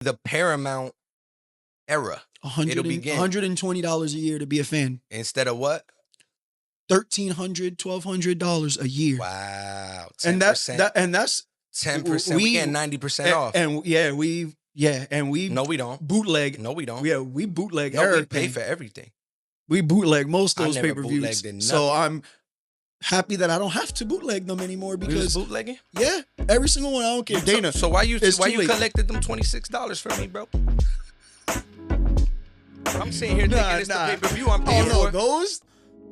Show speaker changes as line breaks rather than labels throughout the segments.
the Paramount era. It'll begin.
$120 a year to be a fan.
Instead of what?
$1,300, $1,200 a year.
Wow. 10%.
And that's
10%. We get 90% off.
And we
No, we don't.
Bootleg.
No, we don't.
Yeah, we bootleg
No,
everything.
we pay for everything.
We bootleg most of those
I never
pay-per-views.
bootlegged nothing.
So I'm happy that I don't have to bootleg them anymore
We was
because
bootlegging?
yeah, every single one. I don't care. Dana.
So why you
late.
collected them $26 from me, bro? I'm sitting here thinking it's the pay-per-view I'm paying for.
Those.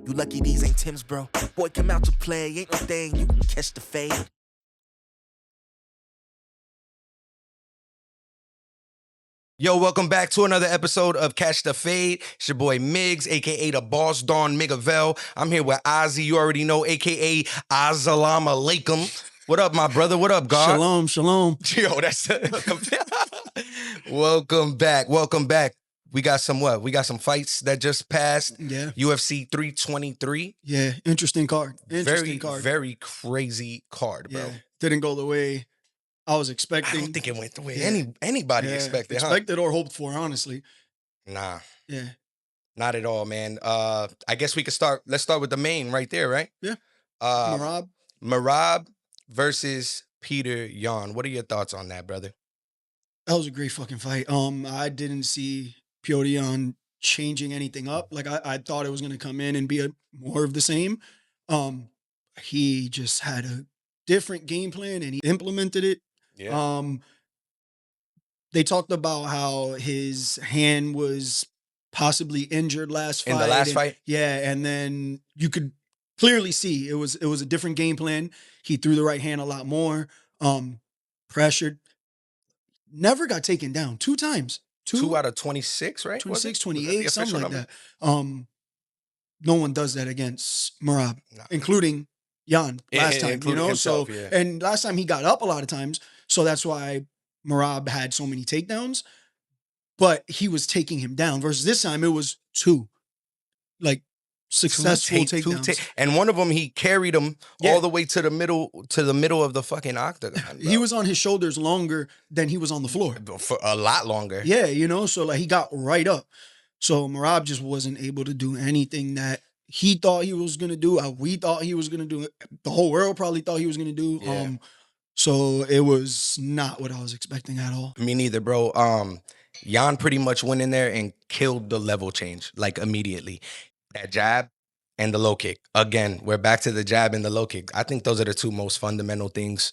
You lucky these ain't Tim's, bro. Boy, come out to play. Ain't no thing. You can catch the fade.
Yo, welcome back to another episode of Catch the Fade. It's your boy Miggs, a.k.a. the Boss Don Migavel. I'm here with Ozzy, you already know, a.k.a. Assalamu Alaikum. What up, my brother? What up, God?
Shalom, shalom.
Yo, that's Welcome back. Welcome back. We got some what? We got some fights that just passed.
Yeah.
UFC 323.
Yeah, interesting card.
Very crazy card, bro.
Yeah, didn't go the way I was expecting.
I don't think it went the way anybody expected,
expected or hoped for, honestly.
Nah.
Yeah.
Not at all, man. I guess we could start. Let's start with the main right there, right?
Yeah.
Merab versus Petr Yan. What are your thoughts on that, brother?
That was a great fucking fight. I didn't see Petr Yan changing anything up. Like I thought it was gonna come in and be more of the same. He just had a different game plan and he implemented it.
Yeah.
They talked about how his hand was possibly injured last fight.
In the last fight?
Yeah, and then you could clearly see it was a different game plan. He threw the right hand a lot more. Pressured. Never got taken down 2 times.
2 out of 26, right?
26, 28, something like that. No one does that against Merab, including Yan last time, you know?
Himself,
and last time he got up a lot of times, so that's why Merab had so many takedowns, but he was taking him down versus this time it was 2. Like successful takedowns.
And one of them he carried him all the way to the middle of the fucking octagon. Bro.
He was on his shoulders longer than he was on the floor.
For a lot longer.
Yeah, you know, so like he got right up. So Merab just wasn't able to do anything that he thought he was going to do. We thought he was going to do. The whole world probably thought he was going to do.
Yeah.
So it was not what I was expecting at all.
Me neither, bro. Yan pretty much went in there and killed the level change, like immediately. That jab and the low kick. Again, we're back to the jab and the low kick. I think those are the 2 most fundamental things.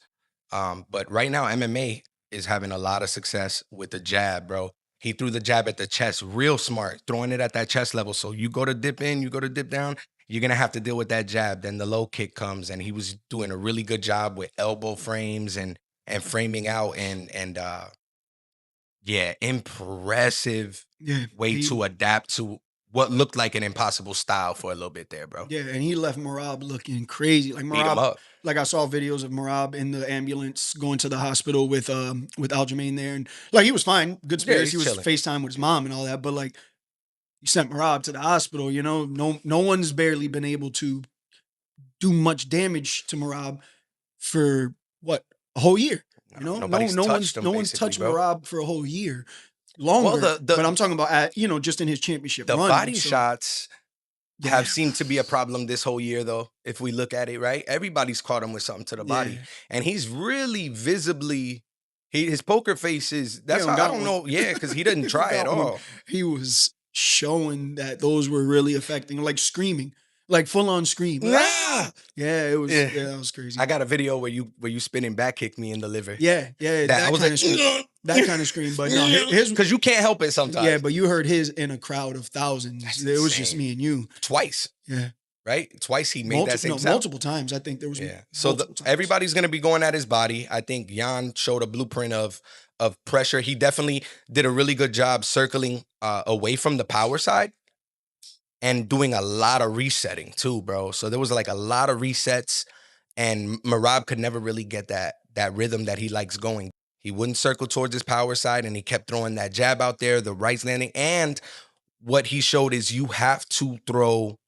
But right now, MMA is having a lot of success with the jab, bro. He threw the jab at the chest, real smart, throwing it at that chest level. So you go to dip in, you go to dip down, you're going to have to deal with that jab. Then the low kick comes, and he was doing a really good job with elbow frames and framing out and impressive way to adapt to what looked like an impossible style for a little bit there, bro.
Yeah, and he left Merab looking crazy. Like Merab, like I saw videos of Merab in the ambulance going to the hospital with Aljamain there, and like he was fine, good spirits. He was FaceTime with his mom and all that, but like you sent Merab to the hospital, you know, no one's barely been able to do much damage to Merab for what, a whole year. You know, no one's touched Merab for a whole year. Longer, well, but I'm talking about just in his championship run.
The body shots have seemed to be a problem this whole year, though. If we look at it, right, everybody's caught him with something to the body, and he's really visibly his poker face is. That's how I don't know, because he didn't try at all.
He was showing that those were really affecting, like screaming. Like full on scream.
Ah!
Yeah, it was. Yeah, that was crazy.
I got a video where you spinning back kicked me in the liver.
Yeah. That kind of scream. That kind of scream, but no, his
because you can't help it sometimes.
Yeah, but you heard his in a crowd of thousands. It was just me and you.
Twice.
Yeah.
Right? Twice he made that same sound.
Multiple times. I think there was.
Yeah. So everybody's gonna be going at his body. I think Yan showed a blueprint of pressure. He definitely did a really good job circling away from the power side. And doing a lot of resetting too, bro. So there was like a lot of resets, and Merab could never really get that rhythm that he likes going. He wouldn't circle towards his power side, and he kept throwing that jab out there, the right landing. And what he showed is you have to throw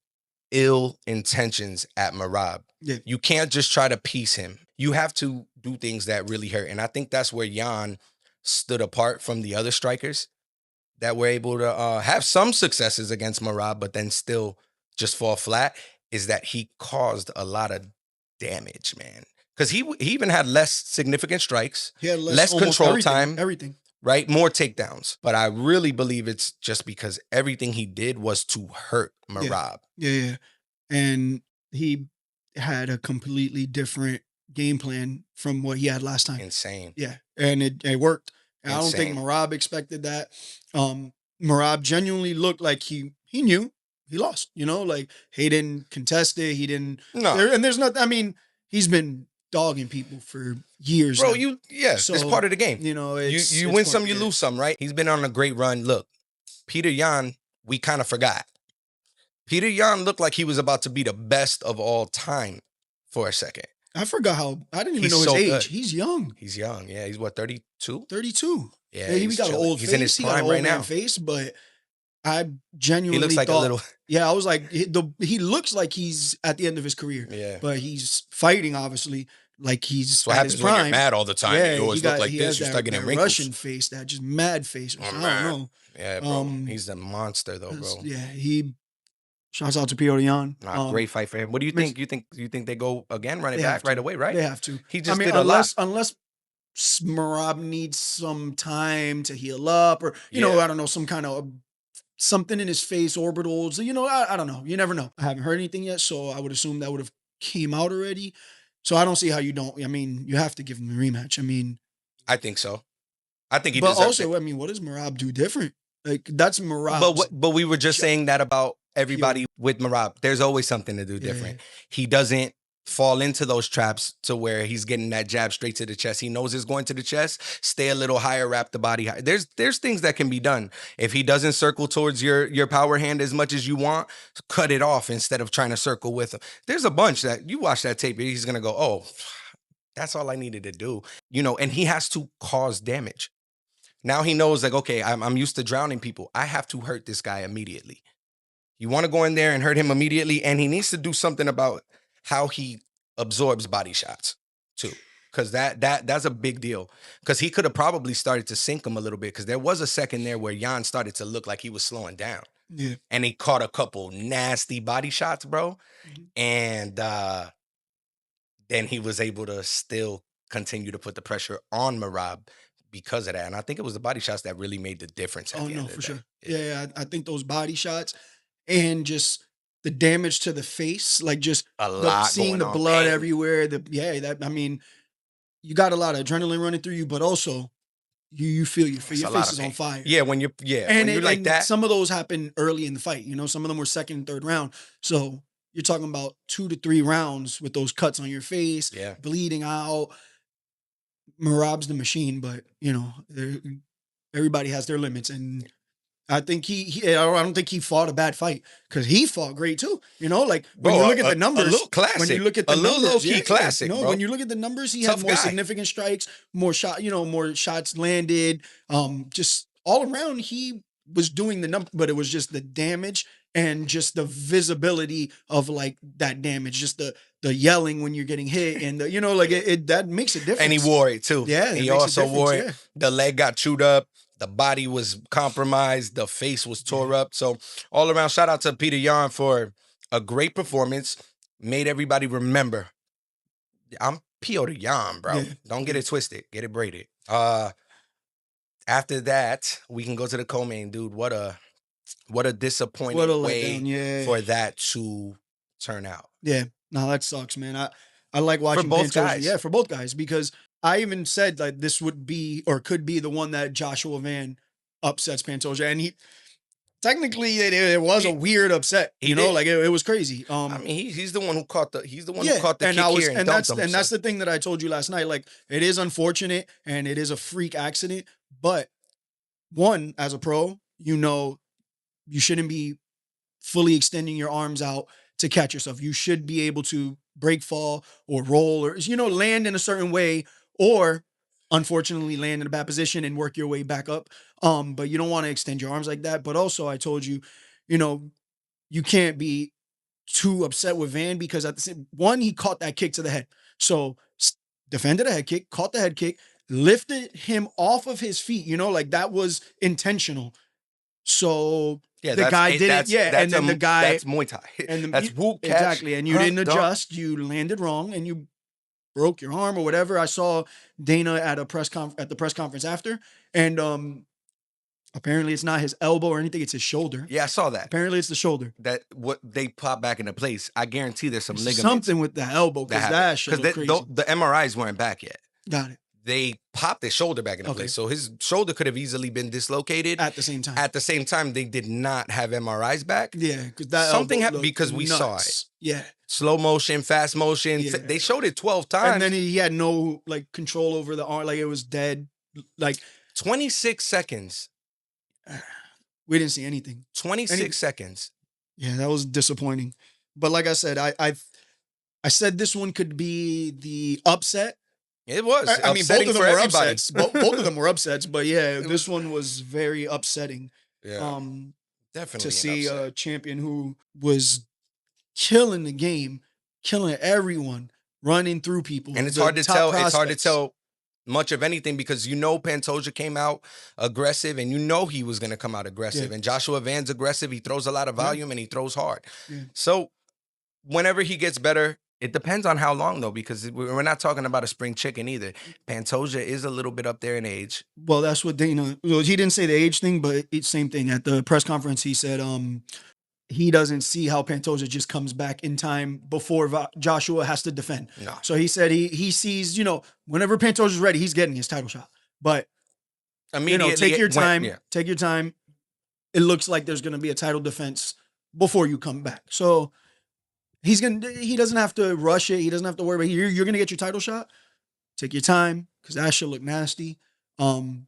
ill intentions at Merab.
Yeah.
You can't just try to piece him. You have to do things that really hurt. And I think that's where Yan stood apart from the other strikers that were able to have some successes against Merab, but then still just fall flat, is that he caused a lot of damage, man. Because he even had less significant strikes,
he had
less control
everything.
Right? More takedowns. But I really believe it's just because everything he did was to hurt Merab.
Yeah. And he had a completely different game plan from what he had last time.
Insane.
Yeah. And it worked. And I don't think Merab expected that. Merab genuinely looked like he knew he lost, like he didn't contest it. He didn't.
No.
And there's nothing, I mean, he's been dogging people for years.
Bro,
now.
It's part of the game. You win some, you lose some, right? He's been on a great run. Look, Petr Yan, we kind of forgot. Petr Yan looked like he was about to be the best of all time for a second.
I forgot how, I didn't even know his age. Good. He's young.
He's young. Yeah, he's what, 32?
32.
Yeah,
he got an old face.
He's in his prime right now.
Face, but I genuinely
he looks like a little.
Yeah, I was like, he looks like he's at the end of his career.
Yeah,
but he's fighting obviously like he's.
That's what happens
his prime.
When you're mad all the time.
Yeah,
you always look like this. You start getting wrinkles.
Russian face, that just mad face. I don't know.
Yeah, bro. He's a monster though, bro.
Yeah, shouts out to Petr Yan.
Great fight for him. What do you think? You think they go again, run it back right away, right?
They have to.
He just did a lot.
Unless Merab needs some time to heal up, or I don't know, some kind of something in his face, orbitals. I don't know. You never know. I haven't heard anything yet, so I would assume that would have came out already. So I don't see how you don't. I mean, you have to give him a rematch. I mean,
I think so. I think he.
But also, I mean, what does Merab do different? Like that's Merab.
But we were just saying that about everybody with Merab. There's always something to do different. He doesn't fall into those traps to where he's getting that jab straight to the chest. He knows it's going to the chest. Stay a little higher, wrap the body high. There's things that can be done. If he doesn't circle towards your power hand as much as you want, cut it off instead of trying to circle with him. There's a bunch that you watch that tape, he's gonna go, oh, that's all I needed to do. And he has to cause damage. Now he knows, like, okay, I'm used to drowning people. I have to hurt this guy immediately. You want to go in there and hurt him immediately, and he needs to do something about how he absorbs body shots too, because that's a big deal. Because he could have probably started to sink him a little bit, because there was a second there where Yan started to look like he was slowing down.
Yeah,
and he caught a couple nasty body shots, bro, and then he was able to still continue to put the pressure on Merab because of that. And I think it was the body shots that really made the difference.
Oh no, for sure. Yeah, I think those body shots and just the damage to the face, like just
a lot
seeing the blood everywhere. I mean, you got a lot of adrenaline running through you, but also you feel your face is on fire.
Yeah, when you're like that.
Some of those happen early in the fight. Some of them were second and third round. So you're talking about 2 to 3 rounds with those cuts on your face, bleeding out. Merab's the machine, but everybody has their limits, and I think I don't think he fought a bad fight, because he fought great too. Like when you look at the numbers,
a little classic.
When you look at the numbers,
low-key classic. Bro.
When you look at the numbers, he had more significant strikes, more shots landed. Just all around, he was doing the number, but it was just the damage and just the visibility of like that damage, just the yelling when you're getting hit, and that makes a difference.
And he wore it too.
Yeah,
he also wore it. Yeah. The leg got chewed up. The body was compromised. The face was tore up. So all around, shout out to Petr Yan for a great performance. Made everybody remember, I'm Petr Yan, bro. Yeah. Don't get it twisted. Get it braided. After that, we can go to the co-main, dude. What a disappointing way for that to turn out.
Yeah, no, that sucks, man. I like watching
for both guys.
Yeah, for both guys, because I even said like this would be or could be the one that Joshua Van upsets Pantoja, and he technically it was a weird upset. It was crazy.
I mean, he's the one who caught the who caught the kick here and dumped him.
And that's the thing that I told you last night. Like, it is unfortunate and it is a freak accident, but one, as a pro, you shouldn't be fully extending your arms out to catch yourself. You should be able to break fall or roll or land in a certain way, or unfortunately land in a bad position and work your way back up. But you don't want to extend your arms like that. But also, I told you, you can't be too upset with Van, because at the same one, he caught that kick to the head. So defended a head kick, caught the head kick, lifted him off of his feet. Like that was intentional. So the guy didn't. And then the guy.
That's Muay Thai.
And
that's whoop, catch.
Exactly. And you didn't adjust. You landed wrong and you broke your arm or whatever. I saw Dana at the press conference after, and apparently it's not his elbow or anything, it's his shoulder.
Yeah, I saw that.
Apparently it's the shoulder.
That what they pop back into place. I guarantee there's some ligaments.
Something with the elbow, because that shit look crazy.
The MRIs weren't back yet.
Got it.
They popped his shoulder back into place. So his shoulder could have easily been dislocated.
At the same time.
At the same time, they did not have MRIs back.
Yeah, because that
something happened because we saw it.
Yeah.
Slow motion, fast motion. Yeah. They showed it 12 times.
And then he had no control over the arm. Like it was dead.
26 seconds.
We didn't see anything.
26 seconds.
Yeah, that was disappointing. But like I said, I said this one could be the upset.
It was.
I mean, both of them were upsets. both of them were upsets. But yeah, this one was very upsetting.
Yeah. Definitely.
To see a champion who was killing the game, killing everyone, running through people.
And it's hard to tell. Prospects. It's hard to tell much of anything because Pantoja came out aggressive and he was going to come out aggressive. Yeah. And Joshua Van's aggressive. He throws a lot of volume and he throws hard. Yeah. So whenever he gets better, it depends on how long, though, because we're not talking about a spring chicken either. Pantoja is a little bit up there in age.
Well, that's what Dana... Well, he didn't say the age thing, but it's same thing. At the press conference, he said he doesn't see how Pantoja just comes back in time before Joshua has to defend.
No.
So he said he sees, whenever Pantoja's ready, he's getting his title shot. But, immediately, take your time. Take your time. It looks like there's going to be a title defense before you come back. So... He doesn't have to rush it. He doesn't have to worry about it. You're going to get your title shot. Take your time because that shit look nasty. And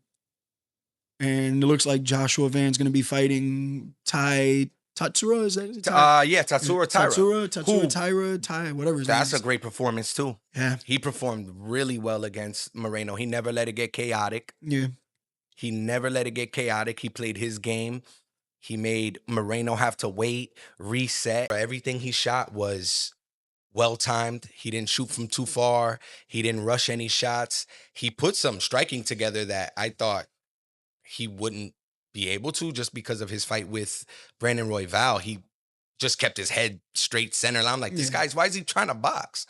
it looks like Joshua Van's going to be fighting Tatsuro. Is that
Tatsuro Taira.
Tatsuro Taira, whatever his name is.
That's a great performance too.
Yeah.
He performed really well against Moreno. He never let it get chaotic.
Yeah.
He never let it get chaotic. He played his game. He made Moreno have to wait, reset. Everything he shot was well-timed. He didn't shoot from too far. He didn't rush any shots. He put some striking together that I thought he wouldn't be able to just because of his fight with Brandon Royval. He just kept his head straight center. I'm like, this guy's, why is he trying to box?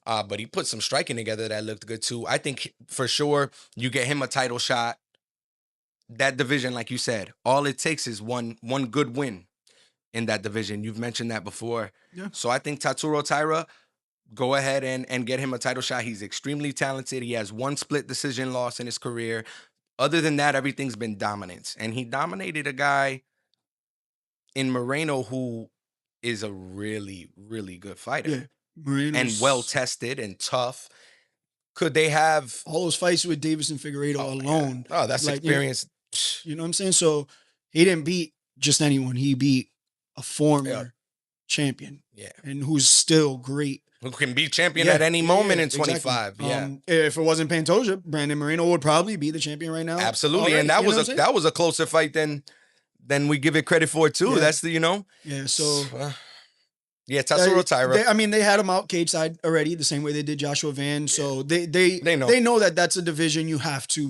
But he put some striking together that looked good too. I think for sure you get him a title shot. That division, like you said, all it takes is one good win in that division. You've mentioned that before.
Yeah.
So I think Tatsuro Taira, go ahead and get him a title shot. He's extremely talented. He has one split decision loss in his career. Other than that, everything's been dominance. And he dominated a guy in Moreno who is a really, really good fighter.
Yeah. Moreno's...
And well-tested and tough. Could they have...
all those fights with Davis and Figueiredo alone.
Oh, that's experience...
You know what I'm saying? So he didn't beat just anyone. He beat a former champion.
Yeah.
And who's still great.
Who can be champion at any moment in 25.
Exactly.
Yeah.
If it wasn't Pantoja, Brandon Moreno would probably be the champion right now.
Absolutely. Already. And that was a closer fight than we give it credit for too. Yeah. That's the,
Yeah, so
yeah, Tatsuro Taira.
They had him out cage side already, the same way they did Joshua Van. So they know that that's a division you have to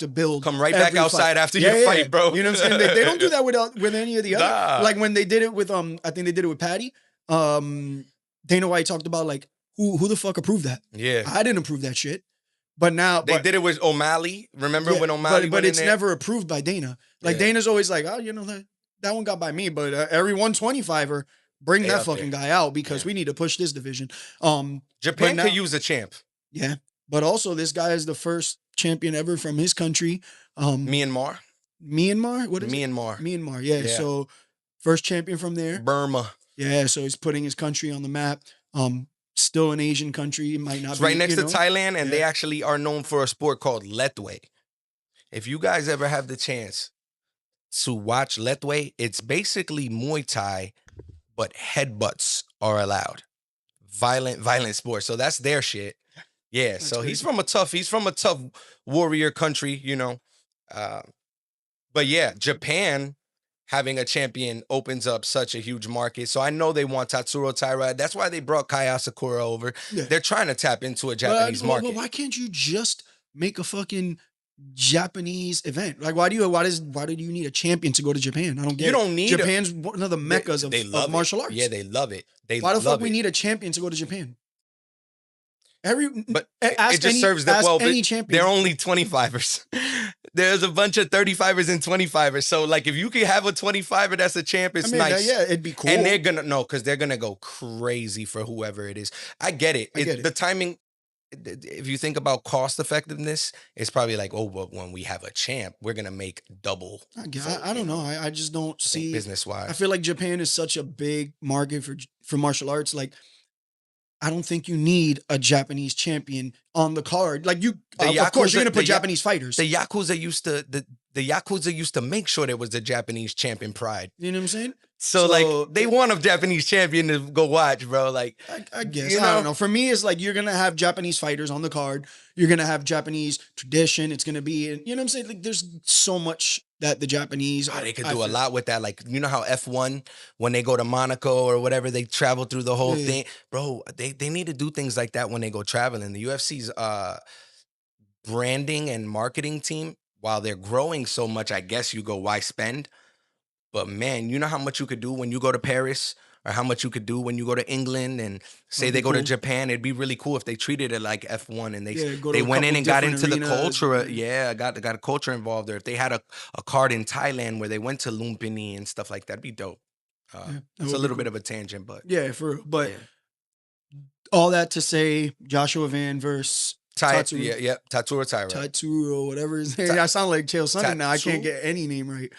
build.
Come right back outside after your fight, bro.
You know what I'm saying? They don't do that with any of the other. Like when they did it with I think they did it with Patty. Dana White talked about like who the fuck approved that?
Yeah,
I didn't approve that shit. But now
they did it with O'Malley. Remember when O'Malley?
But it's never approved by Dana. Like Dana's always like, oh, that one got by me. But every 125er. Bring that fucking guy out because we need to push this division.
Japan could use a champ.
Yeah. But also this guy is the first champion ever from his country.
Myanmar?
What is
Myanmar.
it? Myanmar, yeah. So first champion from there.
Burma.
Yeah, so he's putting his country on the map. Still an Asian country. It might not
it's
be.
Right next to Thailand, and they actually are known for a sport called Lethwei. If you guys ever have the chance to watch Lethwei, it's basically Muay Thai, but headbutts are allowed. Violent sport. So that's their shit. Yeah. That's so crazy. He's from a tough warrior country, but yeah, Japan having a champion opens up such a huge market. So I know they want Tatsuro Taira. That's why they brought Kaya Sakura over. Yeah. They're trying to tap into a Japanese market.
Well, why can't you just make a fucking Japanese event. Like, why do you need a champion to go to Japan? I don't get it. You don't need Japan's one of the meccas of martial arts.
Yeah, they love it.
Why the fuck we need a champion to go to Japan?
But it just serves that well. Any champion. They're only 25ers. There's a bunch of 35ers and 25ers. So, like, if you can have a 25er that's a champ, it's nice.
Yeah, it'd be cool.
And they're because they're gonna go crazy for whoever it is. I get it. The timing. If you think about cost effectiveness, it's probably like, oh, but when we have a champ, we're gonna make double.
I don't know. I just don't see
business wise.
I feel like Japan is such a big market for martial arts. Like, I don't think you need a Japanese champion on the card. Like, of course, you're gonna put Japanese fighters.
The Yakuza used to make sure there was a Japanese champion pride.
You know what I'm saying?
So like, they want a Japanese champion to go watch, bro. Like,
I guess, I don't know. For me, it's like, you're going to have Japanese fighters on the card. You're going to have Japanese tradition. It's going to be, you know what I'm saying? Like, there's so much that the Japanese
they could do a lot with that. Like, you know how F1, when they go to Monaco or whatever, they travel through the whole thing. Bro, they need to do things like that when they go traveling. The UFC's branding and marketing team, while they're growing so much, I guess you go, why spend? But man, you know how much you could do when you go to Paris, or how much you could do when you go to England, and say they go to Japan. It'd be really cool if they treated it like F1 and they went in and got into the culture. Yeah, got a culture involved. Or if they had a card in Thailand where they went to Lumpini and stuff like that, it'd be dope. It's a little bit of a tangent, but
for real. But all that to say, Joshua Van versus
Tatsuro. Tatsuro Taira.
Tatsuro, whatever his name. I sound like Chael Sonnen now. I can't get any name right.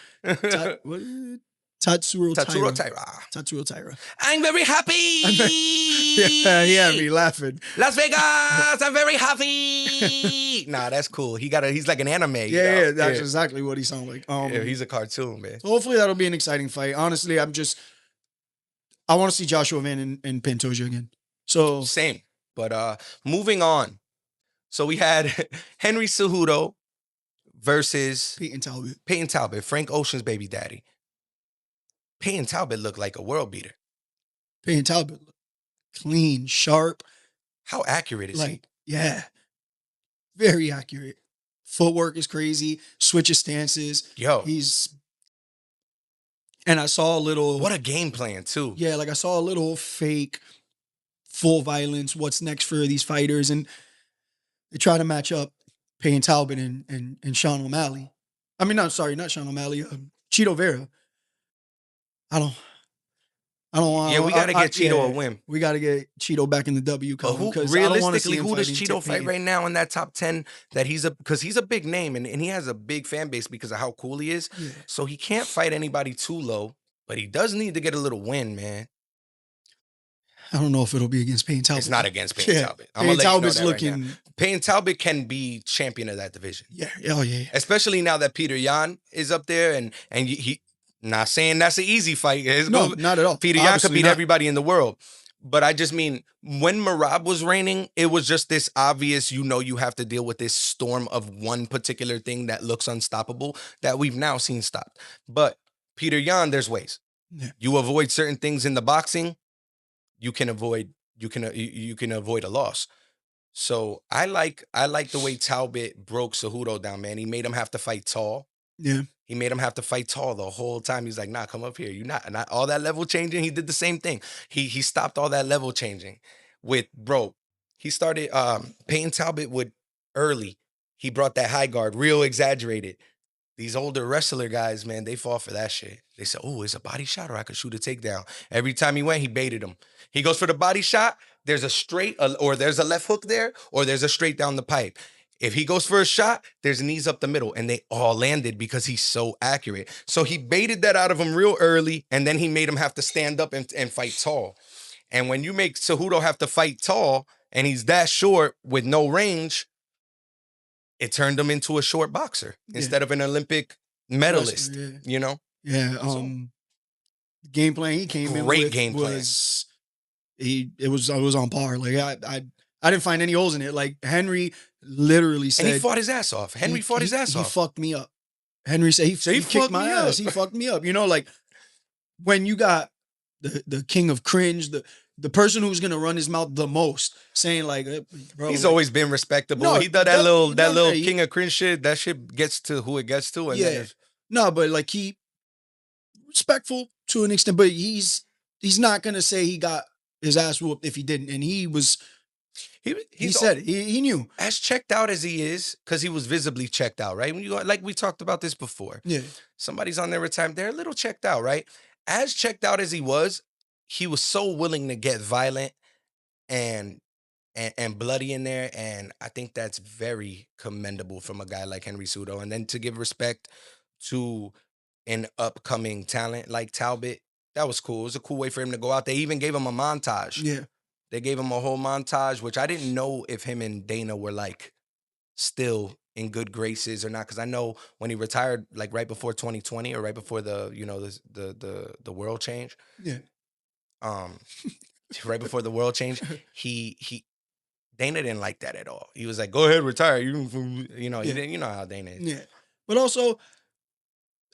Tatsuro Taira. Tatsuro Taira.
I'm very happy.
Yeah, me laughing.
Las Vegas, I'm very happy. Nah, that's cool. He's like an anime.
Yeah, that's exactly what he sounds like.
He's a cartoon, man.
So hopefully that'll be an exciting fight. Honestly, I want to see Joshua Van and Pantoja again. So
same. But moving on. So we had Henry Cejudo versus
Payton Talbott.
Payton Talbott, Frank Ocean's baby daddy. Payton Talbott looked like a world beater.
Payton Talbott looked clean, sharp.
How accurate is he?
Yeah. Very accurate. Footwork is crazy. Switches stances. And I saw a little...
What a game plan, too.
Yeah, like I saw a little fake full violence, what's next for these fighters, and they try to match up Payton Talbott and Sean O'Malley. I mean, not Sean O'Malley, Chito Vera. I don't want.
Yeah, we got to get Chito a win.
We got to get Chito back in the W column.
Realistically, who does Chito fight right now in that top 10 that because he's a big name and he has a big fan base because of how cool he is. Yeah. So he can't fight anybody too low, but he does need to get a little win, man.
I don't know if it'll be against Payton Talbott.
It's not against Payton Talbot.
Payton Talbot's looking...
Right, Payton Talbot can be champion of that division.
Yeah. Oh, yeah.
Especially now that Petr Yan is up there and he not saying that's an easy fight.
No, not at all.
Petr Yan could beat everybody in the world. But I just mean, when Merab was reigning, it was just this obvious, you have to deal with this storm of one particular thing that looks unstoppable that we've now seen stopped. But Petr Yan, there's ways. Yeah. You avoid certain things in the boxing, you can avoid a loss. So I like the way Talbot broke Cejudo down, man. He made him have to fight tall.
Yeah.
He made him have to fight tall the whole time. He's like, nah, come up here. You're not all that level changing. He did the same thing. He stopped all that level changing with, he started Payton Talbot with early. He brought that high guard, real exaggerated. These older wrestler guys, man, they fall for that shit. They say, oh, it's a body shot or I could shoot a takedown. Every time he went, he baited him. He goes for the body shot, there's a straight, or there's a left hook there, or there's a straight down the pipe. If he goes for a shot, there's knees up the middle, and they all landed because he's so accurate. So he baited that out of him real early, and then he made him have to stand up and fight tall. And when you make Cejudo have to fight tall, and he's that short with no range, it turned him into a short boxer instead of an Olympic medalist,
Yeah, the game plan he came in with was it was on par. Like I didn't find any holes in it. Like Henry literally said,
and he fought his ass off. He
fucked me up. Henry said he kicked my ass. He fucked me up. Like when you got the king of cringe, the person who's gonna run his mouth the most, saying like, bro,
he's
like,
always been respectable.
No,
he does that little
he,
king of cringe shit. That shit gets to who it gets to, and
yeah,
then
no, but like he respectful to an extent, but he's not gonna say he got his ass whooped if he didn't, and he was. He said he knew.
As checked out as he is, because he was visibly checked out, right? When you like we talked about this before.
Yeah.
Somebody's on their retirement, they're a little checked out, right? As checked out as he was so willing to get violent and bloody in there. And I think that's very commendable from a guy like Henry Cejudo. And then to give respect to an upcoming talent like Talbott, that was cool. It was a cool way for him to go out. They even gave him a montage.
Yeah.
They gave him a whole montage, which I didn't know if him and Dana were like still in good graces or not. Because I know when he retired, like right before 2020 or right before the the world change.
Yeah.
Right before the world change, he Dana didn't like that at all. He was like, "Go ahead, retire." He didn't. You know how Dana is.
Yeah, but also,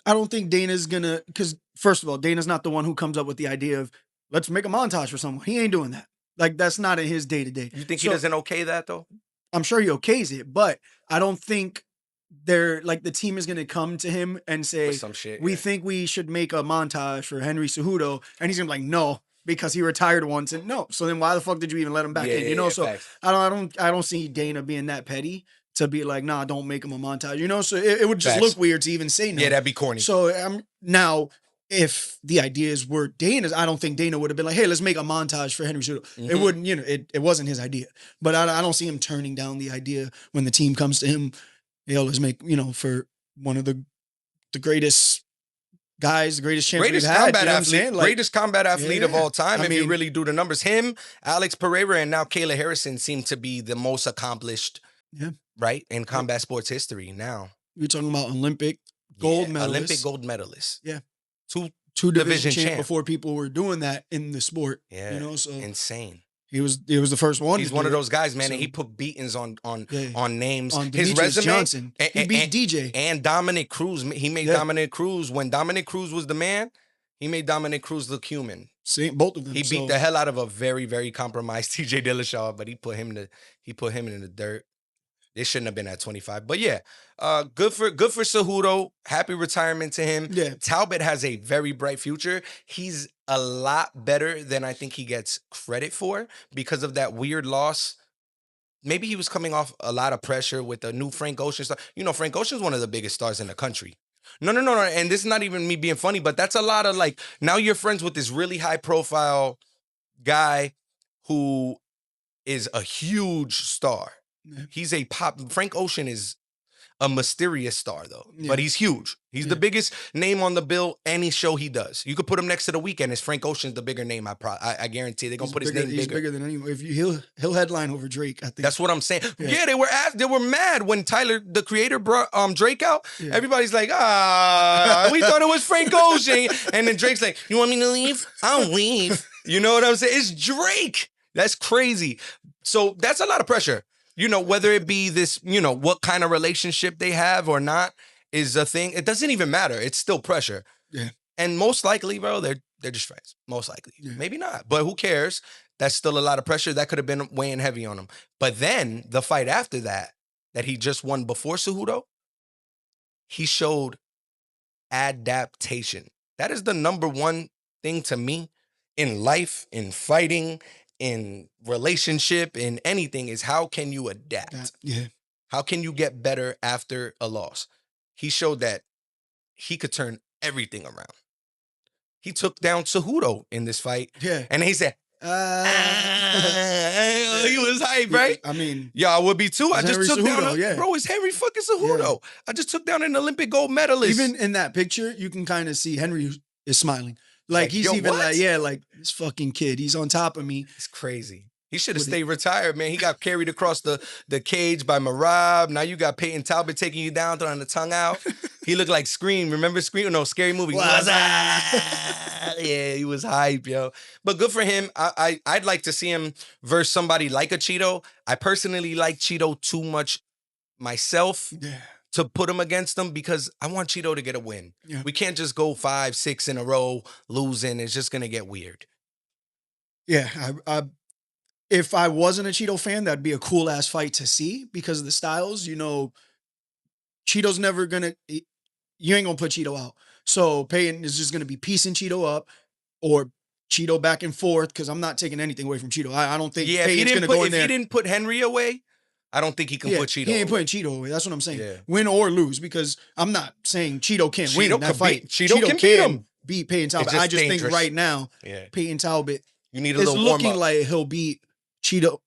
I don't think Dana's gonna. Because first of all, Dana's not the one who comes up with the idea of let's make a montage for someone. He ain't doing that. Like, that's not in his day-to-day.
You think he doesn't okay that, though?
I'm sure he okays it, but I don't think the team is going to come to him and say,
some shit,
we think we should make a montage for Henry Cejudo. And he's going to be like, no, because he retired once. And no. So then why the fuck did you even let him back in? So facts. I don't see Dana being that petty to be like, nah, don't make him a montage. So it would just look weird to even say no.
Yeah, that'd be corny.
So now, if the ideas were Dana's, I don't think Dana would have been like, hey, let's make a montage for Henry Cejudo. Mm-hmm. It wouldn't, it wasn't his idea. But I don't see him turning down the idea when the team comes to him, let's make, for one of the greatest guys, the greatest champion we've had.
Greatest combat athlete of all time. If you really do the numbers, him, Alex Pereira, and now Kayla Harrison seem to be the most accomplished, right, in combat sports history now.
You're talking about Olympic gold medalists.
Olympic gold medalists.
Yeah.
Two division champ
before people were doing that in the sport.
Yeah, so insane.
He was the first one.
He's one of those guys, man, and he put beatings on names.
On
his
Demetrius
resume,
Johnson. He beat DJ
and Dominic Cruz. He made Dominic Cruz when Dominic Cruz was the man. He made Dominic Cruz look human.
See, both of them.
He beat the hell out of a very, very compromised TJ Dillashaw, but he put him in the dirt. It shouldn't have been at 25. But yeah, good for Cejudo. Happy retirement to him.
Yeah.
Talbott has a very bright future. He's a lot better than I think he gets credit for because of that weird loss. Maybe he was coming off a lot of pressure with the new Frank Ocean star. Frank Ocean's one of the biggest stars in the country. No. And this is not even me being funny, but that's a lot of now you're friends with this really high profile guy who is a huge star.
Yeah.
He's Frank Ocean is a mysterious star though, but he's huge. He's the biggest name on the bill any show he does. You could put him next to The Weeknd. As Frank Ocean's the bigger name. I guarantee they're gonna put his name bigger.
He's bigger than anyone. He'll headline over Drake. I think
that's what I'm saying. Yeah, they were mad when Tyler the Creator brought Drake out. Yeah. Everybody's like, we thought it was Frank Ocean, and then Drake's like, you want me to leave? I'll leave. You know what I'm saying? It's Drake. That's crazy. So that's a lot of pressure. Whether it be this, what kind of relationship they have or not is a thing. It doesn't even matter. It's still pressure.
Yeah.
And most likely, bro, they're just friends. Most likely. Yeah. Maybe not. But who cares? That's still a lot of pressure. That could have been weighing heavy on him. But then the fight after that he just won before Cejudo, he showed adaptation. That is the number one thing to me in life, in fighting, in relationship, in anything, is how can you adapt?
Yeah.
How can you get better after a loss? He showed that he could turn everything around. He took down Cejudo in this fight.
Yeah.
And he said, he was hype, right?
I mean,
I would be too. I just took
Cejudo,
down, bro, it's Henry fucking Cejudo. Yeah. I just took down an Olympic gold medalist.
Even in that picture, you can kind of see Henry is smiling. He's even what? This fucking kid, he's on top of me.
It's crazy. He should have stayed retired, man. He got carried across the cage by Merab. Now you got Payton Talbott taking you down, throwing the tongue out. He looked like Scream. Remember Scream? No, Scary Movie. Yeah, he was hype, yo. But good for him. I'd like to see him versus somebody like a Cheeto. I personally like Cheeto too much myself.
Yeah.
To put him against them because I want Cheeto to get a win. Yeah. We can't just go 5, 6 in a row losing. It's just going to get weird.
Yeah, if I wasn't a Cheeto fan, that'd be a cool ass fight to see because of the styles. You know, Cheeto's never gonna. You ain't gonna put Cheeto out. So Payton is just gonna be piecing Cheeto up or Cheeto back and forth because I'm not taking anything away from Cheeto. I don't think Payton's gonna go in there.
If he didn't put Henry away, I don't think he can put Cheeto.
He ain't putting Cheeto away. That's what I'm saying. Yeah. Win or lose, because I'm not saying Cheeto can't win that fight.
Cheeto can beat him.
Beat Payton Talbott. I just think right now, Payton Talbott is looking like he'll beat Cheeto,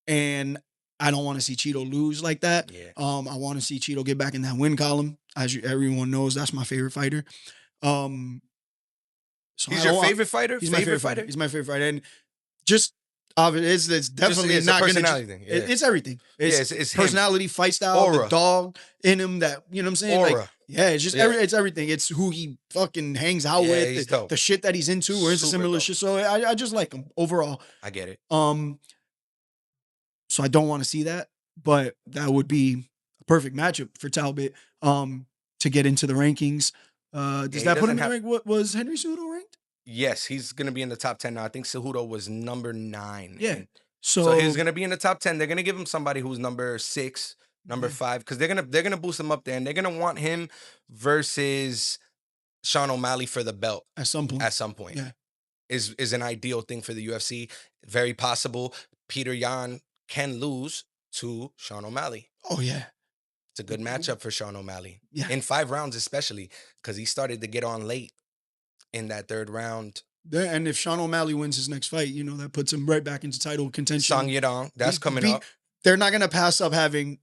and I don't want to see Cheeto lose like that. Yeah. I want to see Cheeto get back in that win column. As everyone knows, that's my favorite fighter. So
he's your favorite fighter?
He's my favorite fighter. He's my favorite fighter. And just it's definitely not going to... It's everything. It's personality, fight style, aura, the dog in him that, you know what I'm saying?
Aura.
Like, it's just it's everything. It's who he fucking hangs out with, the shit that he's into, or into similar shit. So I just like him overall.
I get it.
So I don't want to see that, but that would be a perfect matchup for Talbot to get into the rankings. Does that put him in rank? What was Henry Cejudo ranked?
Yes, he's going to be in the top 10 now. I think Cejudo was number 9.
Yeah.
So he's going to be in the top 10. They're going to give him somebody who's number 6, number 5, because they're gonna boost him up there, and they're going to want him versus Sean O'Malley for the belt
at some point.
Yeah. Is an ideal thing for the UFC. Very possible Petr Yan can lose to Sean O'Malley.
Oh, yeah.
It's a good matchup for Sean O'Malley.
Yeah.
In 5 rounds especially, because he started to get on late in that 3rd round.
And if Sean O'Malley wins his next fight, you know, that puts him right back into title contention.
Song Yadong, that's coming up.
They're not going to pass up having,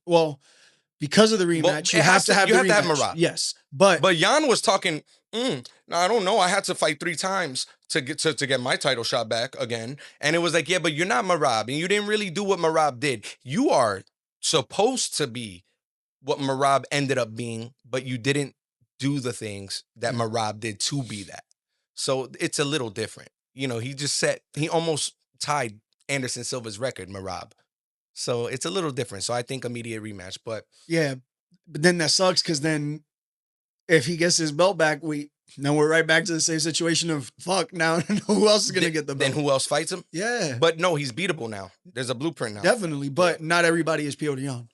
because of the rematch, you have to have
Merab.
Yes. But
Yan was talking, I don't know, I had to fight 3 times to get my title shot back again. And it was like, yeah, but you're not Merab, and you didn't really do what Merab did. You are supposed to be what Merab ended up being, but you didn't do the things that Merab did to be that. So it's a little different. You know, he almost tied Anderson Silva's record, Merab. So it's a little different. So I think immediate rematch, but...
Yeah, but then that sucks, because then if he gets his belt back, now we're right back to the same situation of, fuck, now who else is going to get the belt?
Then who else fights him?
Yeah.
But no, he's beatable now. There's a blueprint now.
Definitely, but not everybody is Petr Yan.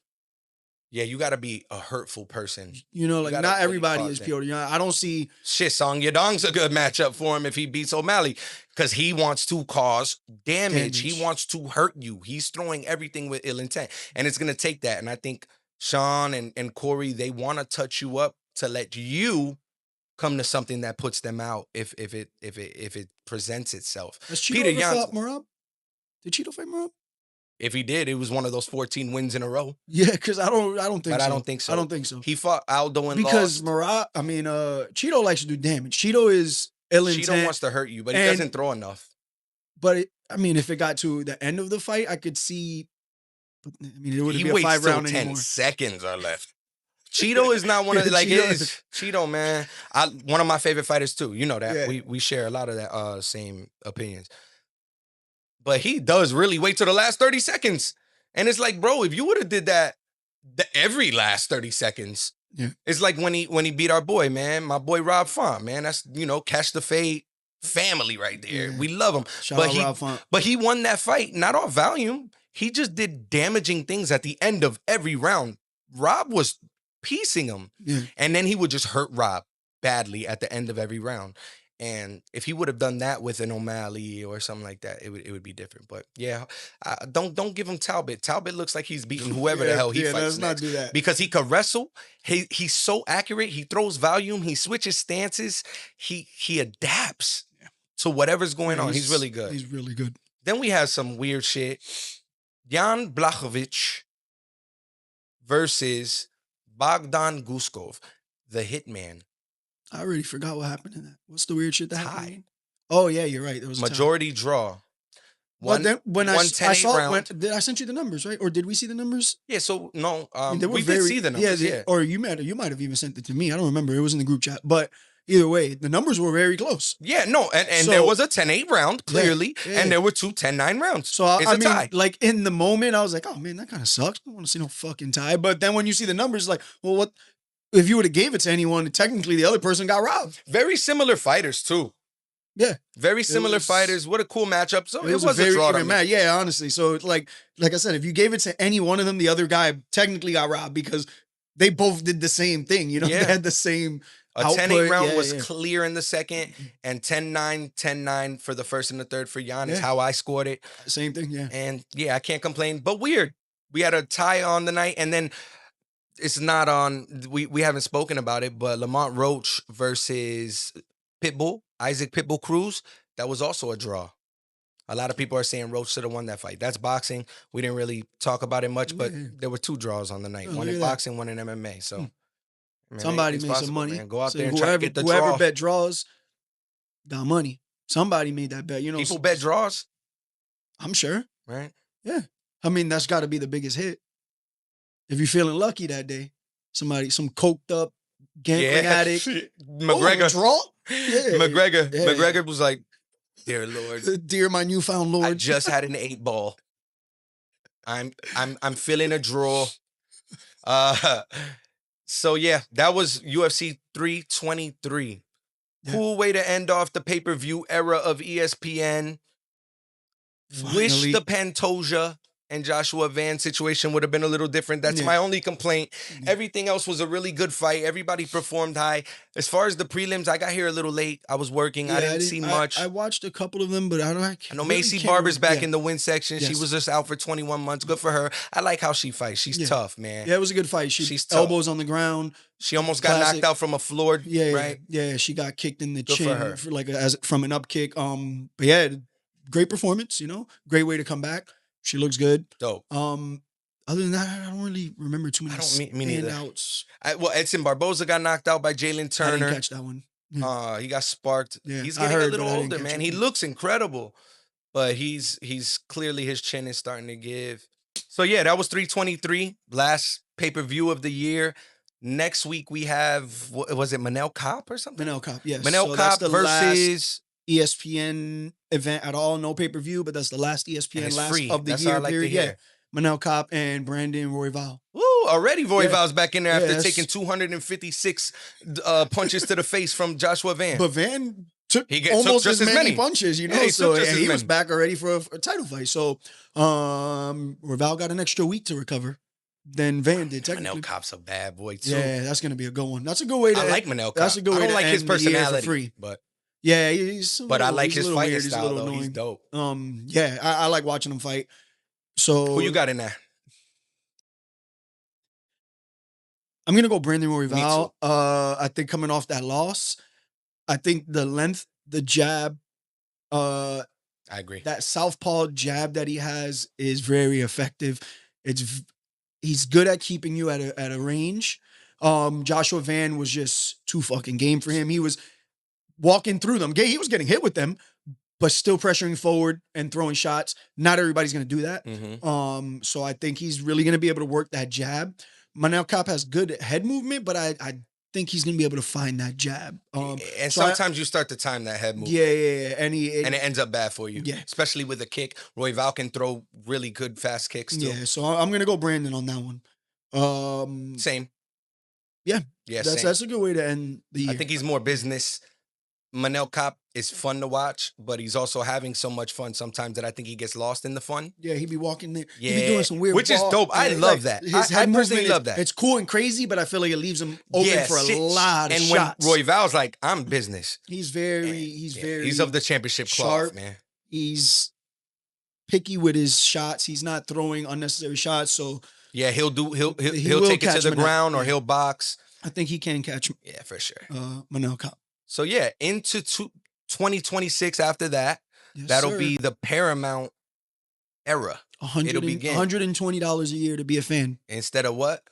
Yeah, you got to be a hurtful person.
You know, like, not everybody is Petr Yan. I don't see...
Shit, Song Yadong's a good matchup for him if he beats O'Malley, because he wants to cause damage. He wants to hurt you. He's throwing everything with ill intent, and it's going to take that. And I think Sean and Corey, they want to touch you up to let you come to something that puts them out if it presents itself.
Has Cheeto ever fought Merab? Did Cheeto fight Merab?
If he did, it was one of those 14 wins in a row.
Yeah, because I don't think so.
But I don't think so.
I don't think so.
He fought Aldo and
because
lost.
Cheeto likes to do damage. Cheeto is ill intent.
Cheeto wants to hurt you, but he doesn't throw enough.
But if it got to the end of the fight, I could see. It wouldn't be a 5-round anymore.
10 seconds are left. Cheeto is not one of Cheeto, man. One of my favorite fighters too. You know that. Yeah. We share a lot of that same opinions. But he does really wait till the last 30 seconds. And it's like, bro, if you would have did that every last 30 seconds, it's like when he beat our boy, man, my boy Rob Font, man. That's, Catch the Fade family right there. Yeah. We love him.
Shout out Rob Font.
But he won that fight, not off volume. He just did damaging things at the end of every round. Rob was piecing him.
Yeah.
And then he would just hurt Rob badly at the end of every round. And if he would have done that with an O'Malley or something like that, it would be different. But yeah, don't give him Talbot. Talbot looks like he's beating whoever the hell he fights
let's
next.
Not do that.
Because he could wrestle. He's so accurate. He throws volume. He switches stances. He adapts to whatever's going on. He's really good.
He's really good.
Then we have some weird shit. Jan Blachowicz versus Bogdan Guskov, the Hitman.
I already forgot what happened in that. What's the weird shit that happened? Oh, yeah, you're right. There was
majority draw.
When I saw did I send you the numbers, right? Or did we see the numbers?
Yeah, so no, we did see the numbers. Yeah,
or you might have even sent it to me. I don't remember. It was in the group chat. But either way, the numbers were very close.
Yeah, no, and there was a 10-8 round, clearly, and there were 2 10-9 rounds.
So I mean, tie. Like in the moment, I was like, oh man, that kind of sucks. I don't want to see no fucking tie. But then when you see the numbers, like, well, what? If you would have gave it to anyone, technically the other person got robbed.
Very similar fighters too.
Yeah.
Very similar fighters. What a cool matchup. So it was a
very
draw
even match. Yeah, honestly. So it's like I said, if you gave it to any one of them, the other guy technically got robbed because they both did the same thing. You know, they had the same output.
10-8 round was clear in the second, and 10-9, 10-9 for the first and the third for Yan is how I scored it.
Same thing, yeah.
And I can't complain. But weird. We had a tie on the night, and then it's not on. We haven't spoken about it, but Lamont Roach versus Pitbull, Isaac Pitbull Cruz, that was also a draw. A lot of people are saying Roach should have won that fight. That's boxing. We didn't really talk about it much, but there were 2 draws on the night. One in boxing, one in MMA. So man,
somebody made some money.
Man. Go out there and try to get the draw.
Whoever bet draws got money. Somebody made that bet. You know,
people bet draws.
I'm sure.
Right?
Yeah. I mean, that's got to be the biggest hit. If you're feeling lucky that day, some coked up gambling addict.
McGregor.
Draw? Yeah.
McGregor was like, dear Lord.
Dear my newfound Lord.
I just had an 8 ball. I'm feeling a draw. So yeah, that was UFC 323. Yeah. Cool way to end off the pay-per-view era of ESPN. Finally. Wish the Pantoja and Joshua Van situation would have been a little different. That's my only complaint. Everything else was a really good fight. Everybody performed high. As far as the prelims, I got here a little late. I was working. I didn't see much.
I watched a couple of them, but I know
really Macy Barber's back in the win section. Yes. She was just out for 21 months. Good for her. I like how she fights. She's tough, man.
Yeah, it was a good fight. She's tough. Elbows on the ground.
She almost got knocked out from a floor. Right?
Yeah, she got kicked in the chin from an up kick. But yeah, great performance, you know. Great way to come back. She looks good.
Dope.
Other than that, I don't really remember too many standouts.
Edson Barboza got knocked out by Jalen Turner.
I didn't catch that one.
He got sparked. Yeah, he's getting a little older, man. He looks incredible, but he's clearly his chin is starting to give. So yeah, that was 323, last pay-per-view of the year. Next week we have, was it Manel Kape or something?
Manel Kape, yes.
Manel Kape versus
ESPN event at all, no pay-per-view, but that's the last ESPN last
free.
Of the
that's
year
like
period. Yeah. Manel Kape and Brandon Royval.
Ooh, already Royval's back in there after taking 256 punches to the face from Joshua Van.
But Van took almost as many punches, you know. Yeah, he was back already for a title fight. So Royval got an extra week to recover than Van did, technically.
Manel Kape's a bad boy, too.
Yeah, that's going to be a good one. That's a good way to
I like Manel Kape.
That's a good way
I don't
to
like his personality,
for free.
But
yeah, he's
but I like his fighting
weird.
style, though. He's dope.
Yeah, I like watching him fight. So
who you got in there?
I'm going to go Brandon Royval. I think coming off that loss, I think the length, the jab,
I agree.
That southpaw jab that he has is very effective. He's good at keeping you at a range. Joshua Van was just too fucking game for him. He was walking through them. He was getting hit with them, but still pressuring forward and throwing shots. Not everybody's going to do that. Mm-hmm. So I think he's really going to be able to work that jab. Manel Kape has good head movement, but I think he's going to be able to find that jab.
And sometimes you start to time that head movement.
Yeah. And
it ends up bad for you.
Yeah.
Especially with a kick. Royval can throw really good fast kicks too.
Yeah, so I'm going to go Brandon on that one.
Same.
Yeah.
Yeah,
that's a good way to end the year.
I think he's more business. Manel Kape is fun to watch, but he's also having so much fun sometimes that I think he gets lost in the fun.
Yeah, he be walking there. Yeah. He be doing some weird
which is dope. I love that. I personally love that.
It's cool and crazy, but I feel like it leaves him open for a lot of shots.
And when Royval's like, I'm business.
He's he's
of the championship cloth, man.
He's picky with his shots. He's not throwing unnecessary shots. So
yeah, he'll take it to the ground or he'll box.
I think he can catch.
Yeah, for sure.
Manel Kape.
So yeah, into 2026 after that, that'll be the Paramount era. It'll begin.
$120 a year to be a fan.
Instead of what?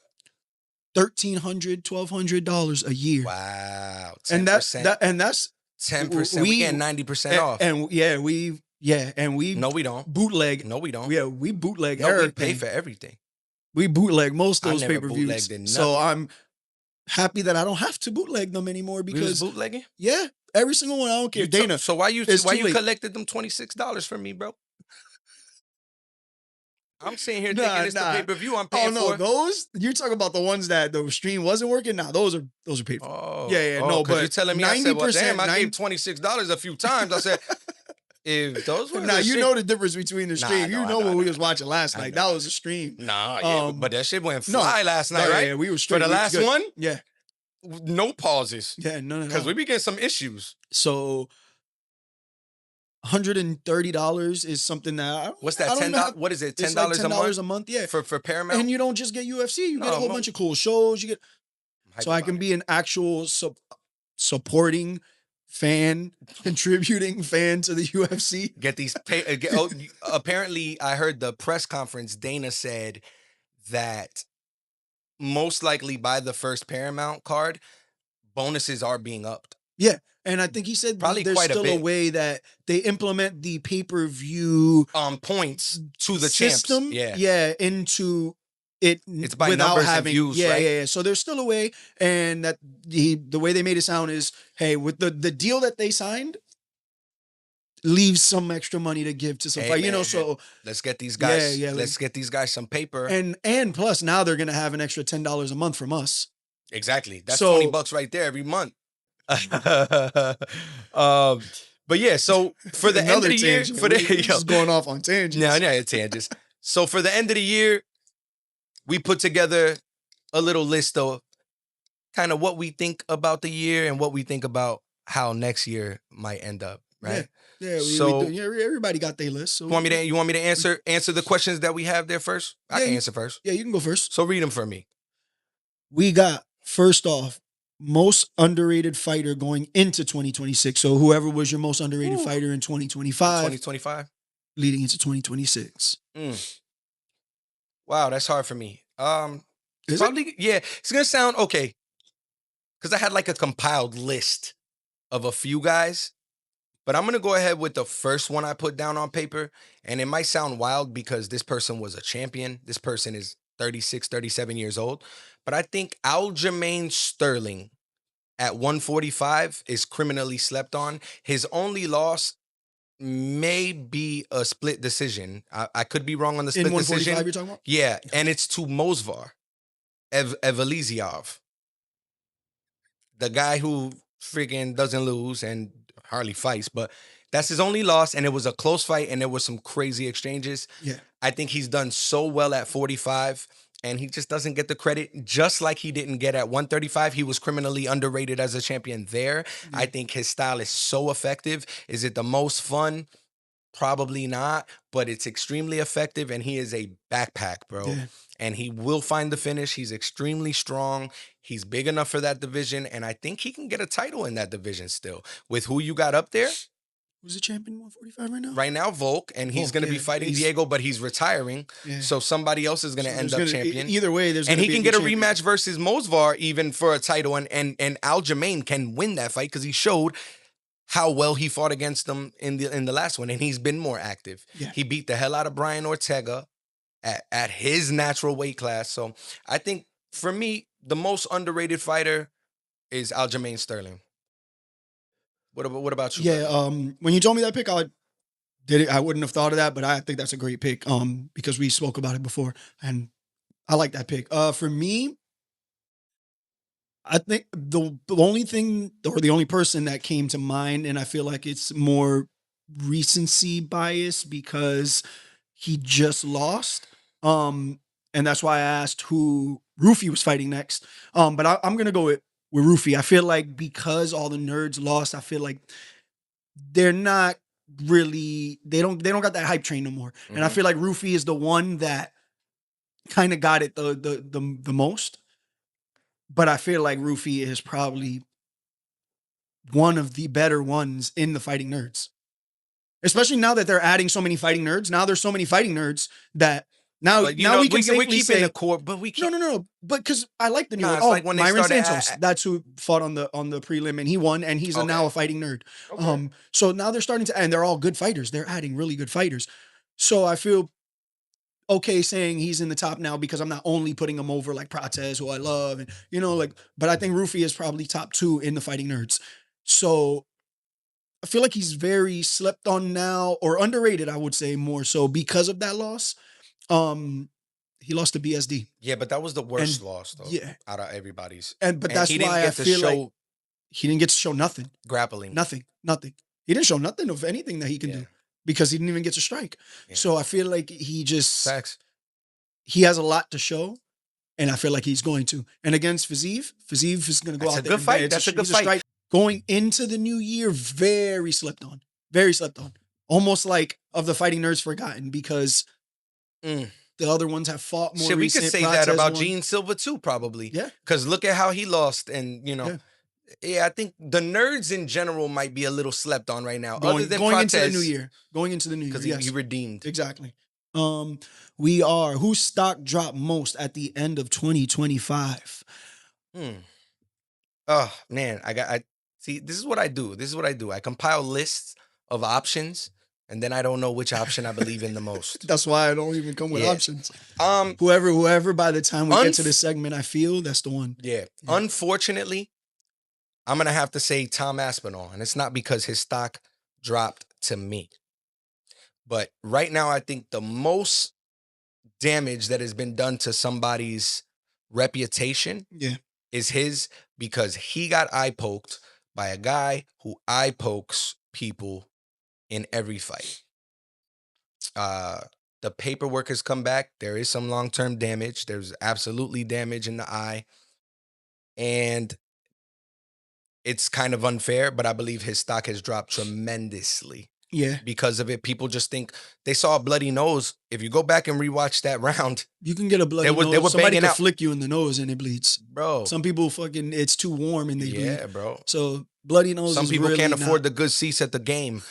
$1,300, $1,200 a year.
Wow. 10%.
And that's
10%. We get 90% off.
And we
No, we don't.
Bootleg.
No, we don't.
Yeah, we bootleg
everything. We pay for everything.
We bootleg most of those pay-per-views. So I'm happy that I don't have to bootleg them anymore because
we was bootlegging?
Yeah, every single one. I don't care. Dana.
So why you collected them $26 from me, bro? I'm sitting here thinking it's the pay-per-view I'm paying for.
Those you're talking about the ones that the stream wasn't working. Nah, those are paid for.
Oh,
no, but
you're telling me 90%, I said, well, damn, I gave $26 a few times. I said, if those were
know the difference between the stream. What we was watching last night. That was a stream.
But that shit went fly last night, right?
Yeah, we were straight.
For the last one?
Yeah.
No pauses.
Yeah, no.
Because we be getting some issues.
So $130 is something that
what's that? $10? What is it? $10
like $10
a month?
A month, yeah.
For Paramount,
and you don't just get UFC. You get a whole bunch of cool shows. You get so I can be an actual supporting fan, contributing fan to the UFC.
Get these. Apparently, I heard the press conference. Dana said that most likely by the first Paramount card, bonuses are being upped.
Yeah. And I think he said
probably
there's
quite
still a way that they implement the pay-per-view
points to the
system,
champs.
Into it.
It's by numbers and views, right?
Yeah. So there's still a way, and that the way they made it sound is, hey, with the deal that they signed, leave some extra money to give to some fight. So
let's get these guys. Let's get these guys some paper.
And plus now they're gonna have an extra $10 a month from us.
Exactly. That's $20 right there every month. But yeah, so for the end of the year,
just going off on tangents.
Yeah, tangents. So for the end of the year, we put together a little list of kind of what we think about the year and what we think about how next year might end up, right?
Yeah. Everybody got their list. So
you want me to answer the questions that we have there first? I can answer first.
Yeah, you can go first.
So read them for me.
We got, first off, most underrated fighter going into 2026. So whoever was your most underrated fighter in 2025. Leading into 2026.
Wow, that's hard for me. It's going to sound okay. Because I had like a compiled list of a few guys. But I'm going to go ahead with the first one I put down on paper. And it might sound wild because this person was a champion. This person is 36, 37 years old. But I think Aljamain Sterling at 145 is criminally slept on. His only loss may be a split decision. I could be wrong on the split decision.
You're talking about?
Yeah, and it's to Mozvar Evaliziov, the guy who freaking doesn't lose and hardly fights, but that's his only loss, and it was a close fight, and there was some crazy exchanges.
Yeah,
I think he's done so well at 45. And he just doesn't get the credit, just like he didn't get at 135. He was criminally underrated as a champion there. Mm-hmm. I think his style is so effective. Is it the most fun? Probably not, but it's extremely effective, and he is a backpack, bro. Yeah. And he will find the finish. He's extremely strong. He's big enough for that division, and I think he can get a title in that division still. With who you got up there?
Who's the champion 145 right now?
Right now, Volk, and he's going to be fighting Diego, but he's retiring. Yeah. So somebody else is going to end up champion.
Either way,
and he can get a rematch versus Mozvar even for a title, and Aljamain can win that fight because he showed how well he fought against them in the last one, and he's been more active. Yeah. He beat the hell out of Brian Ortega at his natural weight class. So I think for me, the most underrated fighter is Aljamain Sterling. What about you?
Yeah, when you told me that pick, I wouldn't have thought of that, but I think that's a great pick because we spoke about it before, and I like that pick. For me, I think the only thing or the only person that came to mind, and I feel like it's more recency bias because he just lost, and that's why I asked who Rufi was fighting next. But I'm gonna go with Rufi. I feel like because all the nerds lost, I feel like they're not really they don't got that hype train no more. Mm-hmm. And I feel like Rufi is the one that kind of got it the most. But I feel like Rufi is probably one of the better ones in the fighting nerds. Especially now that they're adding so many fighting nerds. Now there's so many fighting nerds that Now we can safely say
the core, but we can't.
No. But because I like the new one. Like when Myron Santos. That's who fought on the prelim, and he won, and he's now a fighting nerd. Okay. So now they're starting to, and they're all good fighters. They're adding really good fighters. So I feel okay saying he's in the top now because I'm not only putting him over like Prates, who I love, and but I think Rufi is probably top 2 in the fighting nerds. So I feel like he's very slept on now, or underrated, I would say more so because of that loss. He lost to BSD.
Yeah, but that was the worst loss though.
Yeah,
out of everybody's.
But that's why I feel like he didn't get to show nothing.
Grappling.
Nothing. He didn't show nothing of anything that he can do because he didn't even get to strike. Yeah. So I feel like he has a lot to show, and I feel like he's going to. And against Fiziev is going to go out there.
That's a good fight.
Going into the new year, very slept on. Almost like of the fighting nerds forgotten because the other ones have fought more.
We could say that about Gene Silva too, probably.
Yeah.
Because look at how he lost, and I think the nerds in general might be a little slept on right now.
Going into the new year.
Because he redeemed.
Exactly. Whose stock dropped most at the end of 2025?
Oh man, I see. This is what I do. I compile lists of options, and then I don't know which option I believe in the most.
That's why I don't even come with options. Whoever. By the time we get to this segment, I feel that's the one.
Yeah. Unfortunately, I'm gonna have to say Tom Aspinall, and it's not because his stock dropped to me, but right now I think the most damage that has been done to somebody's reputation is his, because he got eye poked by a guy who eye pokes people in every fight. The paperwork has come back. There is some long-term damage. There's absolutely damage in the eye. And it's kind of unfair, but I believe his stock has dropped tremendously.
Yeah.
Because of it. People just think they saw a bloody nose. If you go back and rewatch that round,
you can get a bloody nose.
They were
Somebody can
out.
Flick you in the nose and it bleeds.
Bro.
Some people it's too warm and they bleed.
Yeah, bro.
So bloody nose
Some people
really
can't afford the good seats at the game.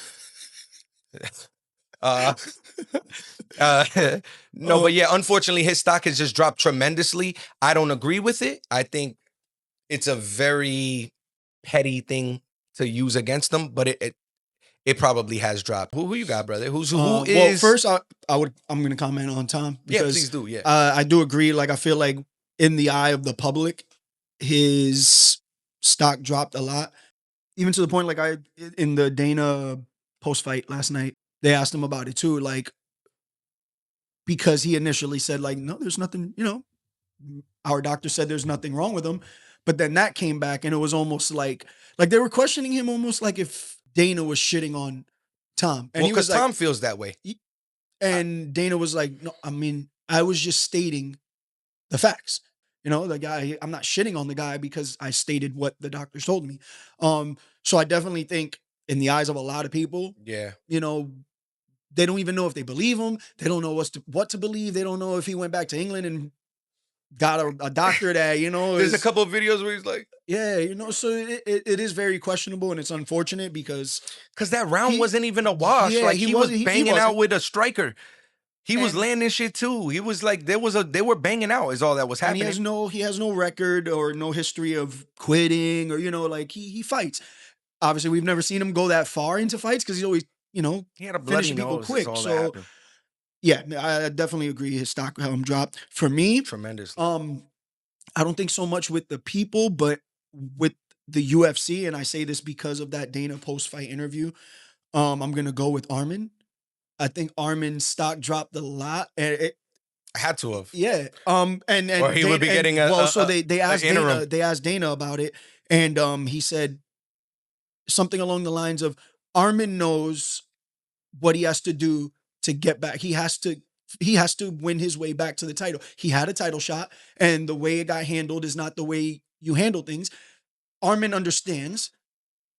No, but yeah, unfortunately, his stock has just dropped tremendously. I don't agree with it. I think it's a very petty thing to use against them, but it probably has dropped. Who you got, brother? Who is?
Well, first I'm going to comment on Tom.
Because, please do. Yeah,
I do agree. Like I feel like in the eye of the public, his stock dropped a lot, even to the point like in the Dana post fight last night, they asked him about it too, like because he initially said like, no, there's nothing. Our doctor said there's nothing wrong with him, but then that came back and it was almost like they were questioning him almost like if Dana was shitting on Tom. And
because Tom feels that way.
And Dana was like, no, I mean, I was just stating the facts. The guy, I'm not shitting on the guy because I stated what the doctors told me. So I definitely think in the eyes of a lot of people, they don't even know if they believe him. They don't know what to believe. They don't know if he went back to England and got a doctor that,
There's a couple of videos where he's like...
Yeah, so it is very questionable, and it's unfortunate because
that round wasn't even a wash. Yeah, like he was banging out with a striker. He was landing shit too. He was like they were banging out is all that was happening.
And he has no record or no history of quitting or like he fights. Obviously, we've never seen him go that far into fights because he's always
he had a bloody nose.
Quick. So yeah, I definitely agree. His stock dropped for me
tremendously.
I don't think so much with the people, but with the UFC, and I say this because of that Dana post-fight interview, I'm going to go with Arman. I think Arman's stock dropped a lot. And it
had to have.
Yeah. Or
he would be getting
they asked Dana about it, and he said something along the lines of Arman knows what he has to do to get back. He has to win his way back to the title. He had a title shot, and the way it got handled is not the way you handle things. Arman understands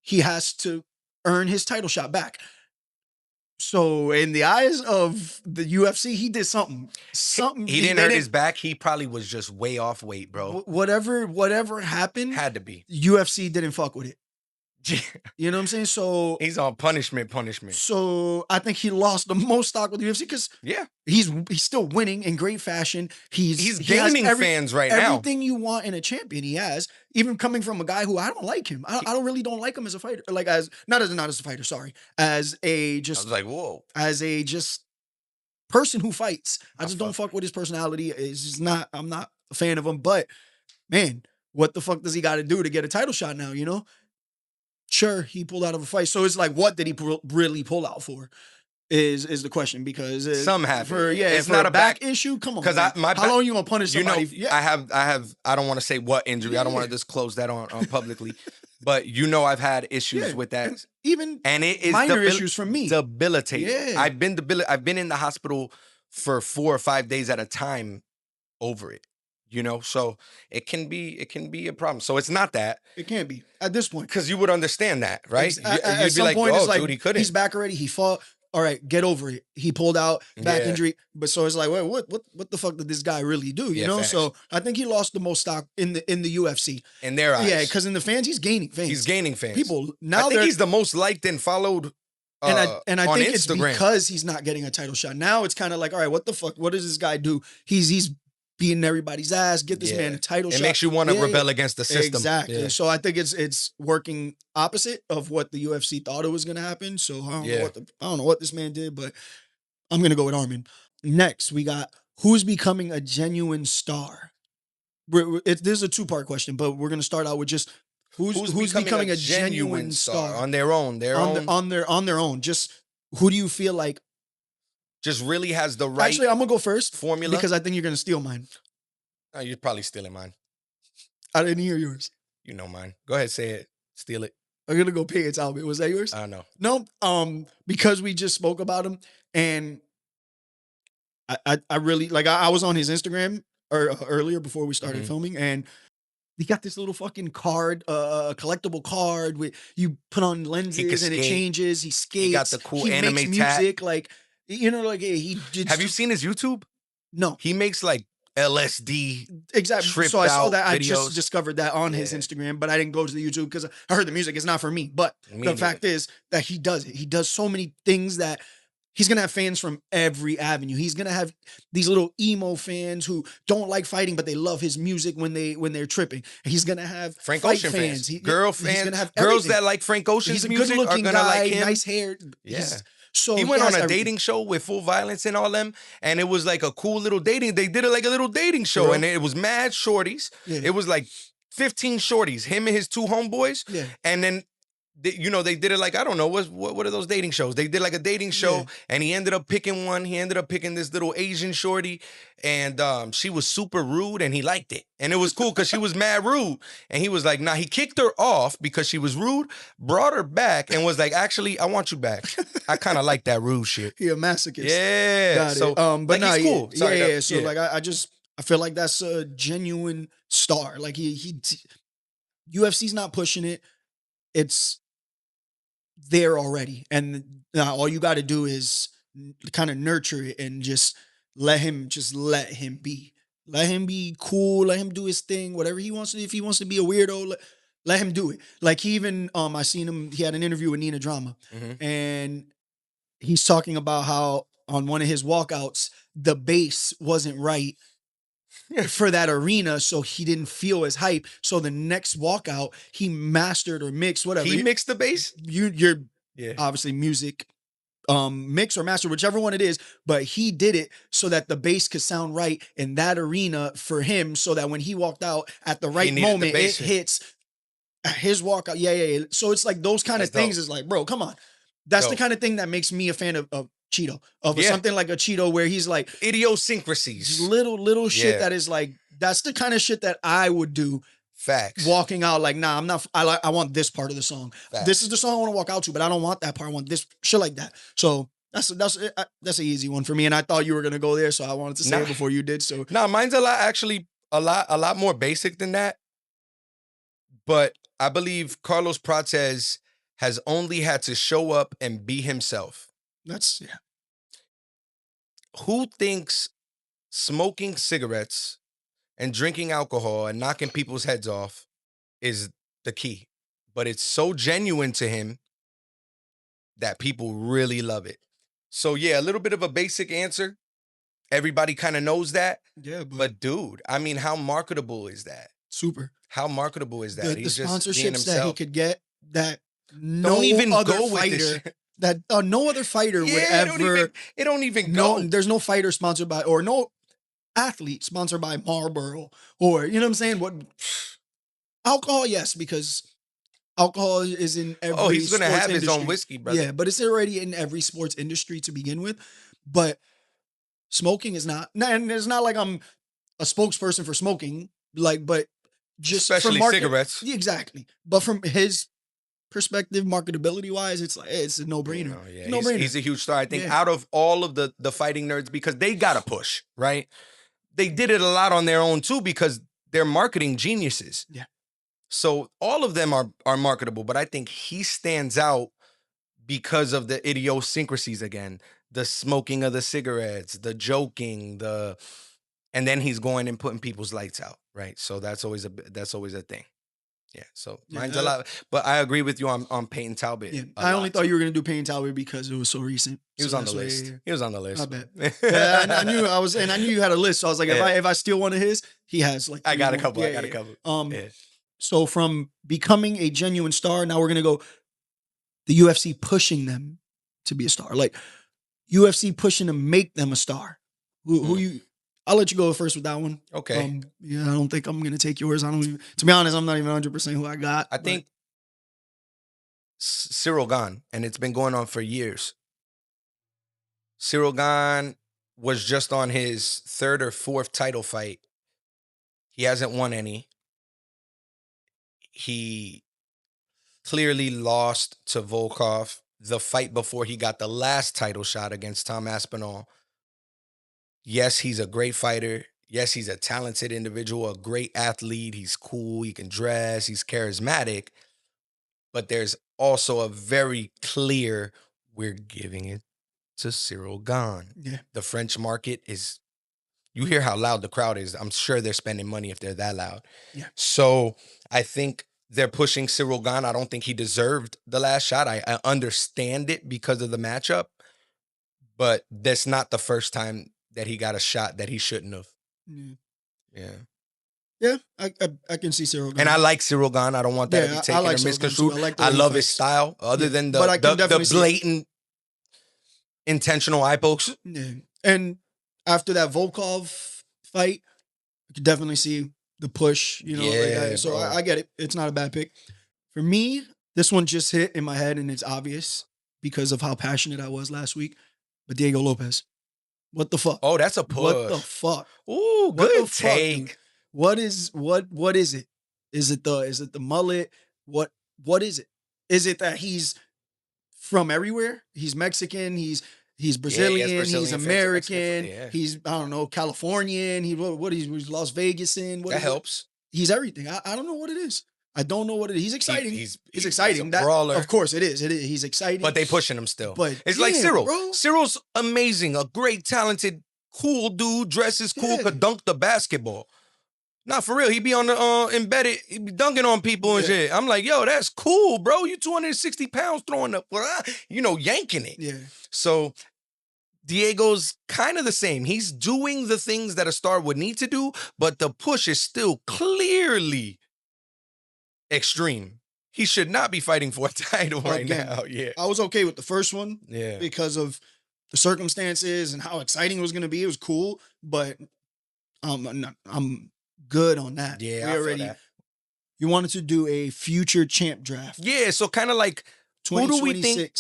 he has to earn his title shot back. So in the eyes of the UFC, he did something.
He didn't earn his back. He probably was just way off weight, bro.
Whatever happened,
had to be.
UFC didn't fuck with it. You know what I'm saying? So
he's on punishment.
So I think he lost the most stock with the UFC because he's still winning in great fashion. He's
gaining fans right now.
Everything you want in a champion, he has. Even coming from a guy who I don't like him. I don't like him as a fighter. Like not as a fighter. Sorry, as a just.
I was like, whoa.
As a just person who fights. I just don't fuck with his personality. It's just not. I'm not a fan of him. But man, what the fuck does he got to do to get a title shot now? Sure, he pulled out of a fight. So it's like, what did he really pull out for? is the question, because
some have
it's not a back issue. Come on, how long are you gonna punish somebody?
I have. I don't want to say what injury. I don't want to disclose that on publicly. But I've had issues with that,
and it is minor issues from me.
Debilitating. Yeah. I've been in the hospital for 4 or 5 days at a time over it. So it can be a problem. So it's not that.
It can't be at this point,
because you would understand that, right?
At some point, it's like, dude, he couldn't. He's back already. He fought. All right, get over it. He pulled out back injury, but so it's like, wait, what the fuck did this guy really do? You know, facts. So I think he lost the most stock in the UFC
in their eyes.
Yeah, because in the fans, he's gaining fans.
He's gaining fans.
People now.
I think he's the most liked and followed.
And I think
Instagram.
It's because he's not getting a title shot. Now it's kind of like, all right, what the fuck? What does this guy do? He's beating everybody's ass. Get this man a title shot.
It makes you want to rebel against the system.
Exactly. Yeah. So I think it's working opposite of what the UFC thought it was going to happen. So I don't know what this man did, but I'm going to go with Armin. Next, we got who's becoming a genuine star. This is a 2-part question, but we're going to start out with just who's becoming a genuine star
on their own,
on their own. Just who do you feel like
just really has the right?
Actually, I'm gonna go first
formula
because I think you're gonna steal mine.
Oh, you're probably stealing mine.
I didn't hear yours.
You know mine. Go ahead, say it. Steal it.
I'm gonna go Payton Talbott. Was that yours?
No.
No. Because we just spoke about him, and I really like. I was on his Instagram earlier before we started filming, and he got this little fucking card, collectible card with you put on lenses and it changes. He skates.
He got the cool anime
makes music, like he did.
Have you seen his YouTube?
No.
He makes like LSD.
Exactly. So I saw that. I just discovered that on his Instagram, but I didn't go to the YouTube because I heard the music. It's not for me. But the fact is that he does it. He does so many things that he's going to have fans from every avenue. He's going to have these little emo fans who don't like fighting, but they love his music when they're tripping. He's going to have
Frank Ocean fans. Girls that like Frank Ocean's music are going to like him.
Nice hair.
Yeah. So he went on a dating show with Full Violence and all them, and it was like a cool little dating. They did it like a little dating show, and it was mad shorties. Yeah. It was like 15 shorties, him and his 2 homeboys, and then they did it like, I don't know, what are those dating shows? They did like a dating show, and he ended up picking one. He ended up picking this little Asian shorty, and she was super rude, and he liked it. And it was cool because she was mad rude. And he was like, nah, he kicked her off because she was rude, brought her back, and was like, actually, I want you back. I kind of like that rude shit.
He a masochist.
Yeah.
Got
so,
it. But
like, he's cool.
Sorry, So like, I feel like that's a genuine star. Like he UFC's not pushing it. It's there already, and now all you got to do is kind of nurture it and just let him be cool, let him do his thing, whatever he wants to do. If he wants to be a weirdo, let him do it. Like he even I seen him, he had an interview with Nina Drama, and he's talking about how on one of his walkouts the bass wasn't right for that arena, so he didn't feel as hype. So the next walkout, he mastered or mixed whatever.
He mixed the bass?
You're obviously music mix or master, whichever one it is, but he did it so that the bass could sound right in that arena for him, so that when he walked out at the right moment, it hits his walkout. Yeah. So it's like those kind of things is like, bro, come on. That's the kind of thing that makes me a fan of Cheeto, something like a Cheeto where he's like
idiosyncrasies,
little shit that is like, that's the kind of shit that I would do.
Facts.
Walking out like, nah, I'm not. I want this part of the song. Facts. This is the song I want to walk out to, but I don't want that part. I want this shit like that. So that's an easy one for me. And I thought you were gonna go there, so I wanted to say it before you did. So
mine's a lot more basic than that. But I believe Carlos Prates has only had to show up and be himself. Who thinks smoking cigarettes and drinking alcohol and knocking people's heads off is the key? But it's so genuine to him that people really love it. So yeah, a little bit of a basic answer. Everybody kind of knows that.
Yeah,
but dude, I mean, how marketable is that?
Super.
How marketable is that?
The sponsorships that he could get that
don't even go with this shit.
That no other fighter would ever.
It don't even go.
There's no fighter sponsored by, or no athlete sponsored by Marlboro, or you know what I'm saying? What alcohol? Yes, because Alcohol is in every
Oh, he's gonna have his own
industry.
whiskey, brother.
Yeah, but it's already in every sports industry to begin with. But smoking is not. And it's not like I'm a spokesperson for smoking. Like, but just
especially cigarettes.
Yeah, exactly. But from his perspective, marketability wise, it's like it's a no-brainer.
Yeah, no-brainer. He's a huge star. I think out of all of the fighting nerds, because they got to push, right? They did it a lot on their own too, because they're marketing geniuses.
Yeah.
So all of them are marketable, but I think he stands out because of the idiosyncrasies again. The smoking of the cigarettes, the joking, and then he's going and putting people's lights out, right? So that's always a thing. Yeah, so mine's a lot, but I agree with you on Payton Talbott.
Yeah, I only thought you were gonna do Payton Talbott because it was so recent.
He was on the list. He was on the list.
I bet. Yeah, I knew you had a list. So I was like, if I steal one of his, he has like.
I got a couple.
So from becoming a genuine star, now we're gonna go. The UFC pushing them to be a star, like UFC pushing to make them a star. Who you? I'll let you go first with that one.
Okay.
Yeah, I don't think I'm gonna take yours. To be honest, I'm not even 100% who I got.
I think Ciryl Gane, and it's been going on for years. Ciryl Gane was just on his 3rd or 4th title fight. He hasn't won any. He clearly lost to Volkov the fight before he got the last title shot against Tom Aspinall. Yes, he's a great fighter. Yes, he's a talented individual, a great athlete. He's cool. He can dress. He's charismatic. But there's also a very clear, we're giving it to Ciryl Gane.
Yeah.
The French market is, you hear how loud the crowd is. I'm sure they're spending money if they're that loud.
Yeah.
So I think they're pushing Ciryl Gane. I don't think he deserved the last shot. I understand it because of the matchup. But that's not the first time that he got a shot that he shouldn't have.
Yeah, I can see Ciryl Gane.
And I like Ciryl Gane. I don't want that to be taken or misconstrued. I love his style, other than the blatant, intentional eye pokes.
Yeah. And after that Volkov fight, you could definitely see the push, so I get it. It's not a bad pick. For me, this one just hit in my head, and it's obvious because of how passionate I was last week. But Diego Lopez. What the fuck?
Oh, that's a push.
What the fuck?
Ooh, good take.
Fuck, what is it? Is it the mullet? What is it? Is it that he's from everywhere? He's Mexican, he's Brazilian, he's American, he's I don't know, Californian, he's Las Vegasan.
That helps.
He's everything. I don't know what it is. I don't know what it is. He's exciting. He's exciting.
He's a brawler.
Of course it is. He's exciting.
But they pushing him still.
But
it's like Ciryl. Bro. Cyryl's amazing. A great, talented, cool dude. Dresses cool. Could dunk the basketball. Not for real. He be on the embedded. He be dunking on people and shit. I'm like, yo, that's cool, bro. You 260 pounds throwing up, yanking it.
Yeah.
So Diego's kind of the same. He's doing the things that a star would need to do, but the push is still clearly extreme. He should not be fighting for a title right now. Yeah.
I was okay with the first one.
Yeah.
Because of the circumstances and how exciting it was going to be. It was cool, but I'm good on that.
Yeah,
You wanted to do a future champ draft.
Yeah, so kind of like, who do we think?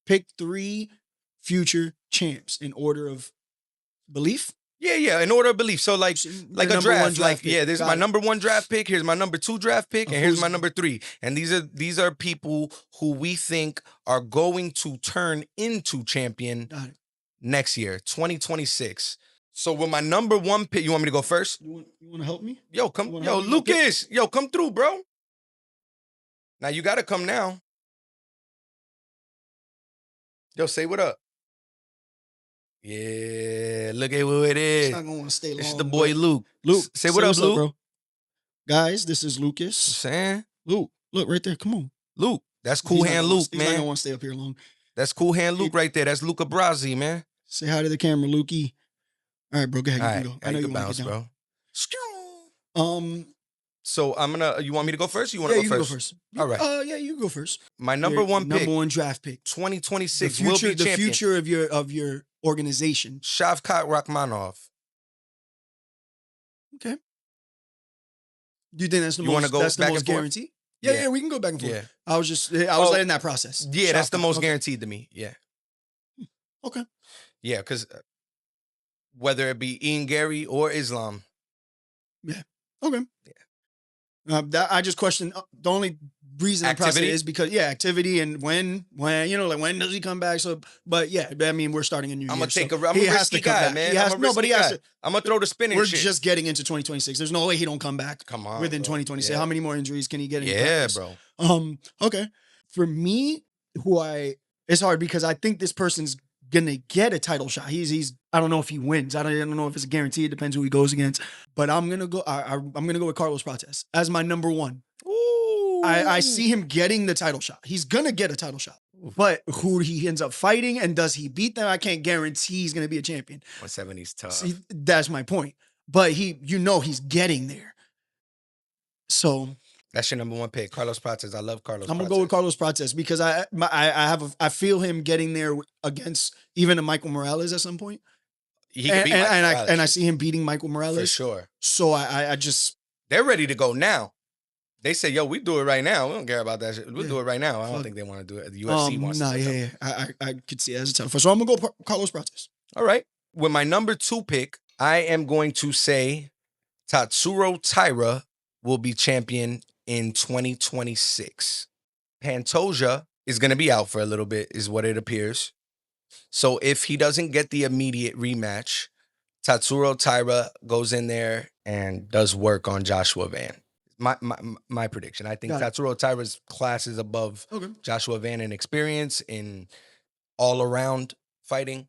Pick 3 future champs in order of belief.
Yeah, in order of belief. So like a draft. There's my number 1 draft pick. Here's my number 2 draft pick, and here's my number 3. And these are people who we think are going to turn into champion next year, 2026. So with my number 1 pick, you want me to go first?
You want to help me?
Yo, Lucas. Yo, come through, bro. Now you got to come now. Yo, say what up. Yeah, look at who it is.
It's not going to stay long.
It's the boy Luke. Say what up, Luke. Bro.
Guys, this is Lucas.
Saying?
Luke, look right there. Come on.
Luke. That's Cool Hand Luke, man.
He's not going to want to stay up here long.
That's Cool Hand Luke right there. That's Luca Brasi, man.
Say hi to the camera, Lukey. All right, bro. Go ahead. You can go.
I know you can bounce, bro. So I'm gonna. You want me to go first? Or you want to go first?
Go first.
All right.
Yeah, you go first.
My number 1 pick.
Number 1 draft pick.
2026.
The future of your organization.
Shavkat Rakhmonov.
Okay. Do you think that's the most guarantee? Yeah, we can go back and forth.
Yeah.
I was letting that process.
Yeah, that's the most guaranteed to me. Yeah.
Okay.
Yeah, because whether it be Ian Gary or Islam.
Yeah. Okay.
Yeah.
That I just questioned the only reason I'm pressing is because activity and when when does he come back? So, but yeah, I mean we're starting a new year.
I'm
gonna
I'm a risky guy, man. I'm gonna throw the spinning.
We're just getting into 2026. There's no way he don't come back.
Come on,
within 2026. Yeah. How many more injuries can he get?
Yeah, bro.
Okay. For me, it's hard because I think this person's gonna get a title shot. He's I don't know if he wins. I don't know if it's a guarantee. It depends who he goes against. But I'm gonna go. I'm gonna go with Carlos Prates as my number one. I see him getting the title shot. He's going to get a title shot. But who he ends up fighting and does he beat them, I can't guarantee he's going to be a champion.
170's tough.
See, that's my point. But he's getting there. So
that's your number one pick, Carlos Prates. I love Carlos.
I'm going to go with Carlos Prates because I feel him getting there against even a Michael Morales at some point.
He can beat Michael Morales.
And I see him beating Michael Morales.
For sure.
So I just...
They're ready to go now. They say, yo, we do it right now. We don't care about that shit. We'll do it right now. I don't think they want to do it. The UFC wants to do it.
I could see it as a tough. So I'm going to go Carlos Prates.
All right. With my number 2 pick, I am going to say Tatsuro Taira will be champion in 2026. Pantoja is going to be out for a little bit, is what it appears. So if he doesn't get the immediate rematch, Tatsuro Taira goes in there and does work on Joshua Van. My prediction. I think Tatsuro Taira's class is above Joshua Van in experience, in all-around fighting.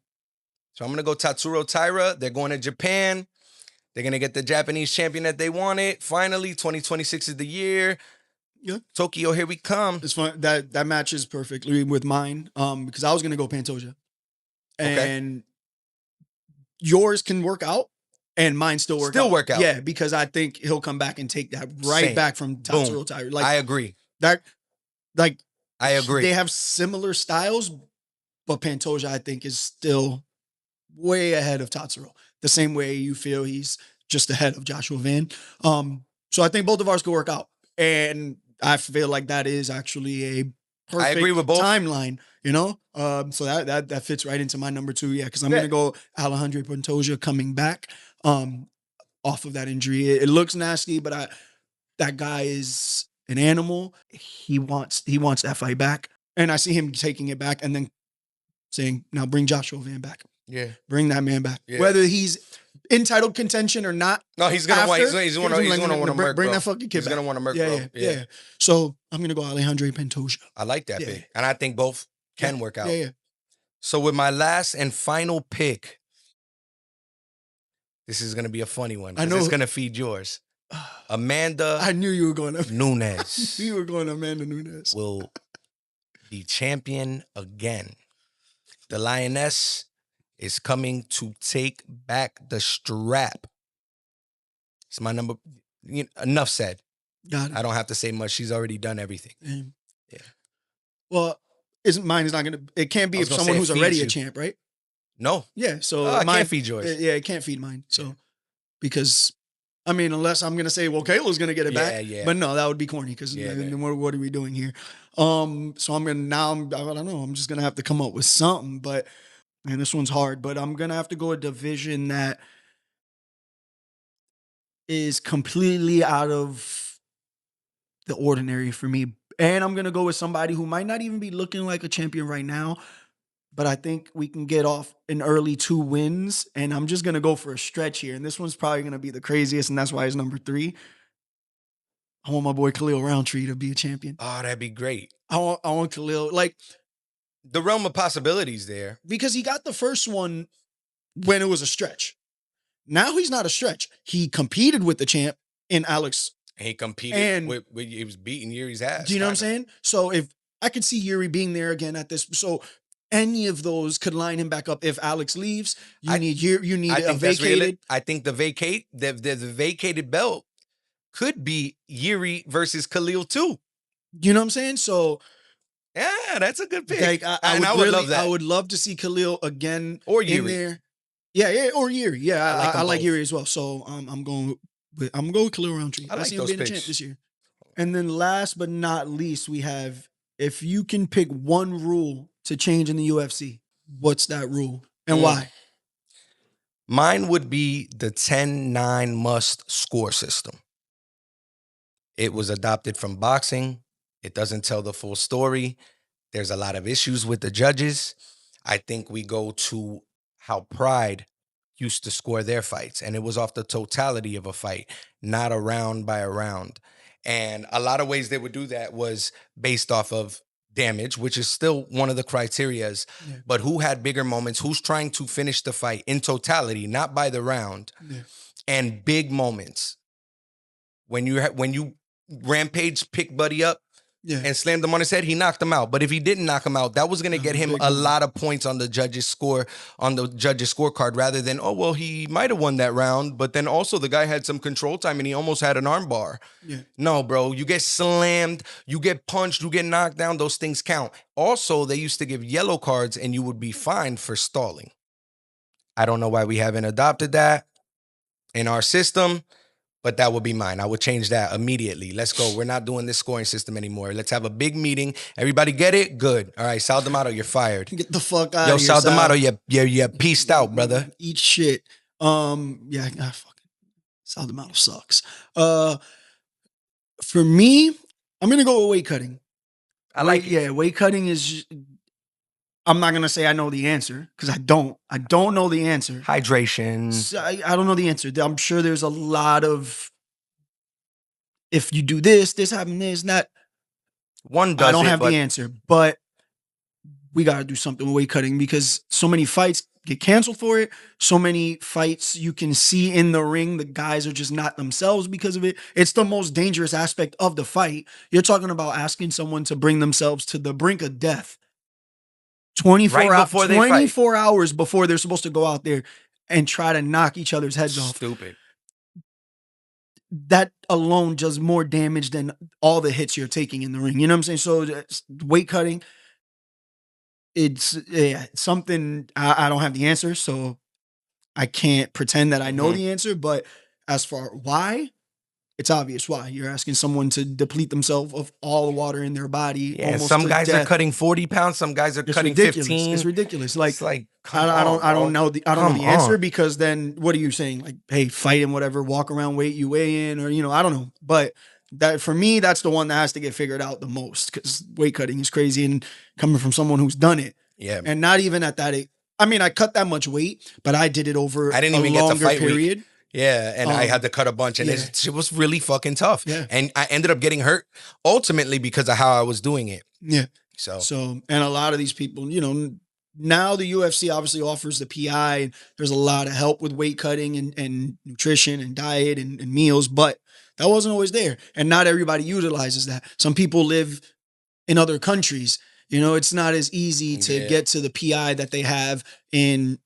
So I'm going to go Tatsuro Taira. They're going to Japan. They're going to get the Japanese champion that they wanted. Finally, 2026 is the year. Yeah. Tokyo, here we come.
It's fun. That matches perfectly with mine because I was going to go Pantoja. And yours can work out. And mine still work out. Yeah, because I think he'll come back and take that back from Tatsuro Taira.
Like, I agree.
I agree. They have similar styles, but Pantoja, I think, is still way ahead of Tatsuro. The same way you feel he's just ahead of Joshua Van. So I think both of ours could work out. And I feel like that is actually a perfect
I agree with both.
timeline, So that fits right into my number 2, because I'm going to go Alexandre Pantoja coming back off of that injury. It looks nasty, but that guy is an animal. He wants that fight back. And I see him taking it back and then saying, now bring Joshua Van back.
Yeah.
Bring that man back. Yeah. Whether he's in title contention or not.
No, he's going to want to murk.
Bring that fucking kid
back. He's going to want to murk,
bro. Yeah. So I'm going to go Alexandre Pantoja.
I like that pick. And I think both can work out. Yeah. So with my last and final pick, this is going to be a funny one. I know. It's going to feed yours. Amanda.
I knew you were going to.
Nunes.
You were going to Amanda Nunes.
Will be champion again. The Lioness is coming to take back the strap. It's my number. Enough said.
Got it.
I don't have to say much. She's already done everything. Yeah.
Well, mine is not going to. It can't be someone who's already a champ, right?
No.
Yeah. So
I can't feed yours.
Yeah, it can't feed mine. So because unless I'm going to say, well, Kayla's going to get it back.
Yeah.
But no, that would be corny because what are we doing here? So I don't know. I'm just going to have to come up with something. But man, this one's hard. But I'm going to have to go a division that is completely out of the ordinary for me. And I'm going to go with somebody who might not even be looking like a champion right now, but I think we can get off an early 2 wins, and I'm just going to go for a stretch here. And this one's probably going to be the craziest, and that's why it's number 3. I want my boy Khalil Roundtree to be a champion.
Oh, that'd be great.
I want Khalil,
the realm of possibilities there.
Because he got the first one when it was a stretch. Now he's not a stretch. He competed with the champ in Alex.
He competed with he was beating Yuri's ass.
Do you know what I'm saying? So if I could see Yuri being there again at this, so any of those could line him back up. If Alex leaves, you need a vacated.
I think the vacated belt could be Yuri versus Khalil too.
You know what I'm saying? So
yeah, that's a good pick.
I would love that. I would love to see Khalil again
or Yuri
in there. Yeah, or Yuri. Yeah, I like Yuri as well. So I'm going with Khalil Roundtree. I see him being a champ this year. And then last but not least, we have, if you can pick one rule to change in the UFC, what's that rule and why?
Mine would be the 10-9 must score system. It was adopted from boxing. It doesn't tell the full story. There's a lot of issues with the judges. I think we go to how Pride used to score their fights, and it was off the totality of a fight, not a round by a round. And a lot of ways they would do that was based off of damage, which is still one of the criterias, but who had bigger moments, who's trying to finish the fight in totality, not by the round, and big moments. When you Rampage pick Buddy up and slammed him on his head, he knocked him out. But if he didn't knock him out, that was going to get him a lot of points on the judges' scorecard, rather than, oh, well, he might have won that round, but then also the guy had some control time and he almost had an arm bar. No, bro, you get slammed, you get punched, you get knocked down, those things count. Also, they used to give yellow cards and you would be fined for stalling. I don't know why we haven't adopted that in our system, but that would be mine. I would change that immediately. Let's go. We're not doing this scoring system anymore. Let's have a big meeting. Everybody get it? Good. All right, Sal D'Amato, you're fired.
Get the fuck out
of
here.
Yo, Sal D'Amato, you're peaced out, brother.
Eat shit. Fucking Sal D'Amato sucks. For me, I'm gonna go with weight cutting. Weight cutting is. I'm not gonna say I know the answer because I don't. I don't know the answer.
Hydration.
So I don't know the answer. I'm sure there's a lot of. If you do this happens, this, that.
One does.
I don't have the answer, but we gotta do something with weight cutting because so many fights get canceled for it. So many fights you can see in the ring, the guys are just not themselves because of it. It's the most dangerous aspect of the fight. You're talking about asking someone to bring themselves to the brink of death. 24 hours before they're supposed to go out there and try to knock each other's heads off.
Stupid.
That alone does more damage than all the hits you're taking in the ring. You know what I'm saying? So weight cutting, it's something I don't have the answer, so I can't pretend that I know the answer. But as far why, it's obvious why. You're asking someone to deplete themselves of all the water in their body.
Yeah, some guys are cutting 40 pounds. Some guys are cutting 15.
It's ridiculous.
Like
I don't know the answer because then what are you saying? Like, hey, fight and whatever, walk around, weight you weigh in, or I don't know. But that for me, that's the one that has to get figured out the most because weight cutting is crazy and coming from someone who's done it.
Yeah,
and not even at that. I mean, I cut that much weight, but I did it over
I didn't even
a longer
get the fight
period.
Week. Yeah, and I had to cut a bunch, and it was really fucking tough.
Yeah.
And I ended up getting hurt ultimately because of how I was doing it.
Yeah.
So
and a lot of these people, now the UFC obviously offers the PI. There's a lot of help with weight cutting and nutrition and diet and meals, but that wasn't always there. And not everybody utilizes that. Some people live in other countries. It's not as easy to get to the PI that they have in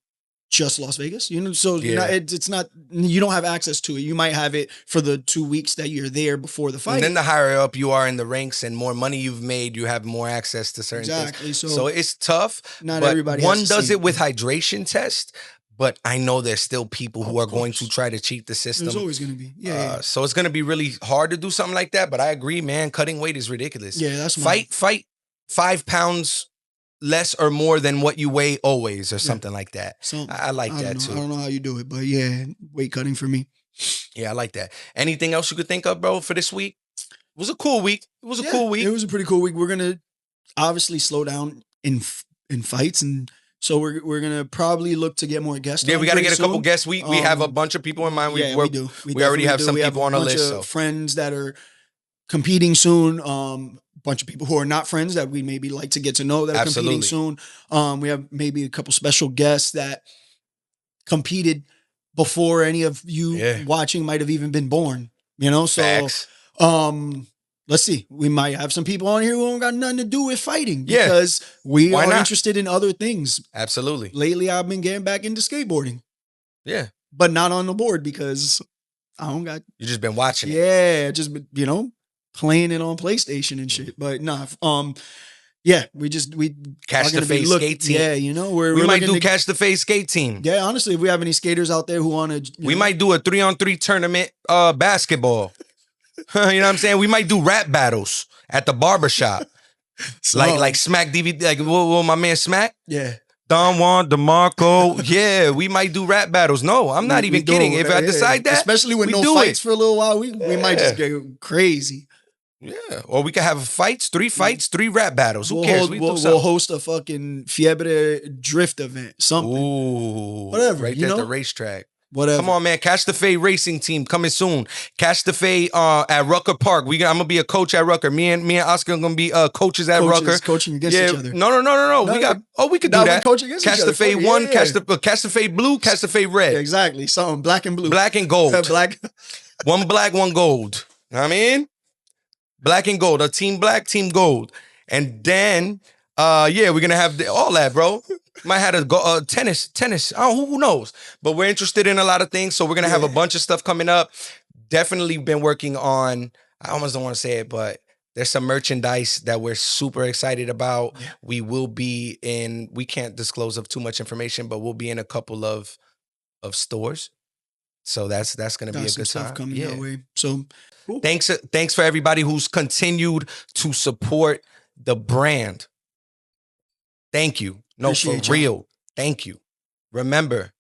just Las Vegas, so it's not, you don't have access to it. You might have it for the 2 weeks that you're there before the fight.
And then the higher up you are in the ranks and more money you've made, you have more access to certain things.
So
it's tough.
Not everybody
one does it with hydration test, but I know there's still people who are going to try to cheat the system.
There's always going to be.
So it's going to be really hard to do something like that, but I agree, man. Cutting weight is ridiculous.
Yeah, that's
fight 5 pounds less or more than what you weigh always or something like that. So I like that too.
I don't know how you do it, but weight cutting for me.
Yeah, I like that. Anything else you could think of, bro, for this week? It was a cool week. It was a cool week.
It was a pretty cool week. We're going to obviously slow down in fights, and so we're going to probably look to get more guests.
Yeah, we got to get a couple guests. We have a bunch of people in mind.
We do.
We already have some people on the list.
So friends that are competing soon. Bunch of people who are not friends that we maybe like to get to know that are competing soon. We have maybe a couple special guests that competed before any of you watching might have even been born. So
Facts.
Let's see. We might have some people on here who don't got nothing to do with fighting because we are interested in other things.
Absolutely.
Lately, I've been getting back into skateboarding.
Yeah.
But not on the board because I don't got...
You just been watching it.
Yeah, just, playing it on PlayStation and shit. But we
Catch the Face skate team.
Yeah,
we might do Catch the Face skate team.
Yeah, honestly, if we have any skaters out there who want to,
we might do a 3-on-3 tournament basketball. You know what I'm saying? We might do rap battles at the barbershop. Like Smack DVD, like what my man Smack?
Yeah.
Don Juan, DeMarco. Yeah, we might do rap battles. No, I'm not even kidding. If I decide that,
especially with no fights for a little while, we might just get crazy.
Yeah, or we could have fights, 3 fights, 3 rap battles. Who cares?
We'll host a fucking Fiebre drift event, something.
Ooh,
whatever.
Right there at the racetrack.
Whatever.
Come on, man. Catch the Fade Racing Team coming soon. Catch the Fade at Rucker Park. I'm gonna be a coach at Rucker. Me and Oscar are gonna be coaches at Rucker.
Coaching against each other.
No. We could do that.
Coach against
catch
each
the
other.
Fade one. Catch the Fade blue. Catch the Fade red.
Exactly. Something black and blue.
Black and gold.
Black.
One black, one gold. Know what I mean, black and gold. A team black, team gold, and then we're gonna have all that, bro. Might have to go tennis. Oh, who knows? But we're interested in a lot of things, so we're gonna have a bunch of stuff coming up. Definitely been working on. I almost don't want to say it, but there's some merchandise that we're super excited about. Yeah. We will be in. We can't disclose of too much information, but we'll be in a couple of stores. So that's gonna be a good
stuff
time.
Coming our way. So
cool. Thanks for everybody who's continued to support the brand. Thank you. No, appreciate for real. Thank you. Remember,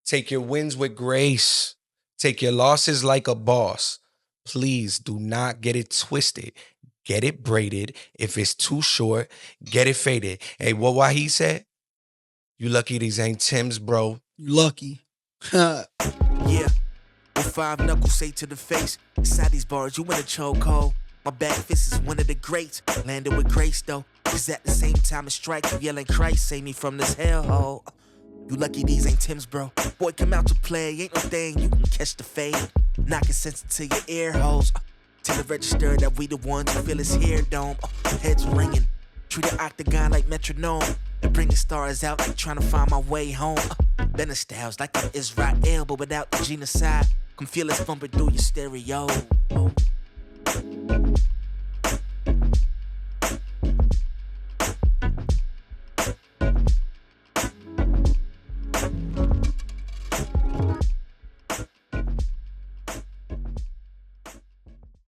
take your wins with grace. Take your losses like a boss. Please do not get it twisted. Get it braided. If it's too short, get it faded. Hey, what he said? You lucky these ain't Tim's, bro.
You lucky.
Yeah. With 5 knuckles say to the face. Inside these bars, you in a chokehold. My back fist is one of the greats. Landed with grace, though. Cause at the same time it strikes you yelling Christ, save me from this hellhole. You lucky these ain't Tim's, bro. Boy, come out to play, ain't no thing, you can catch the fade. Knocking sense into your ear holes. Tell the register that we the ones who feel his hair dome. Heads ringing, treat the octagon like metronome. And bringing stars out like trying to find my way home. Been a styles like I'm Israel, but without the genocide. Come feel us bumping through your stereo.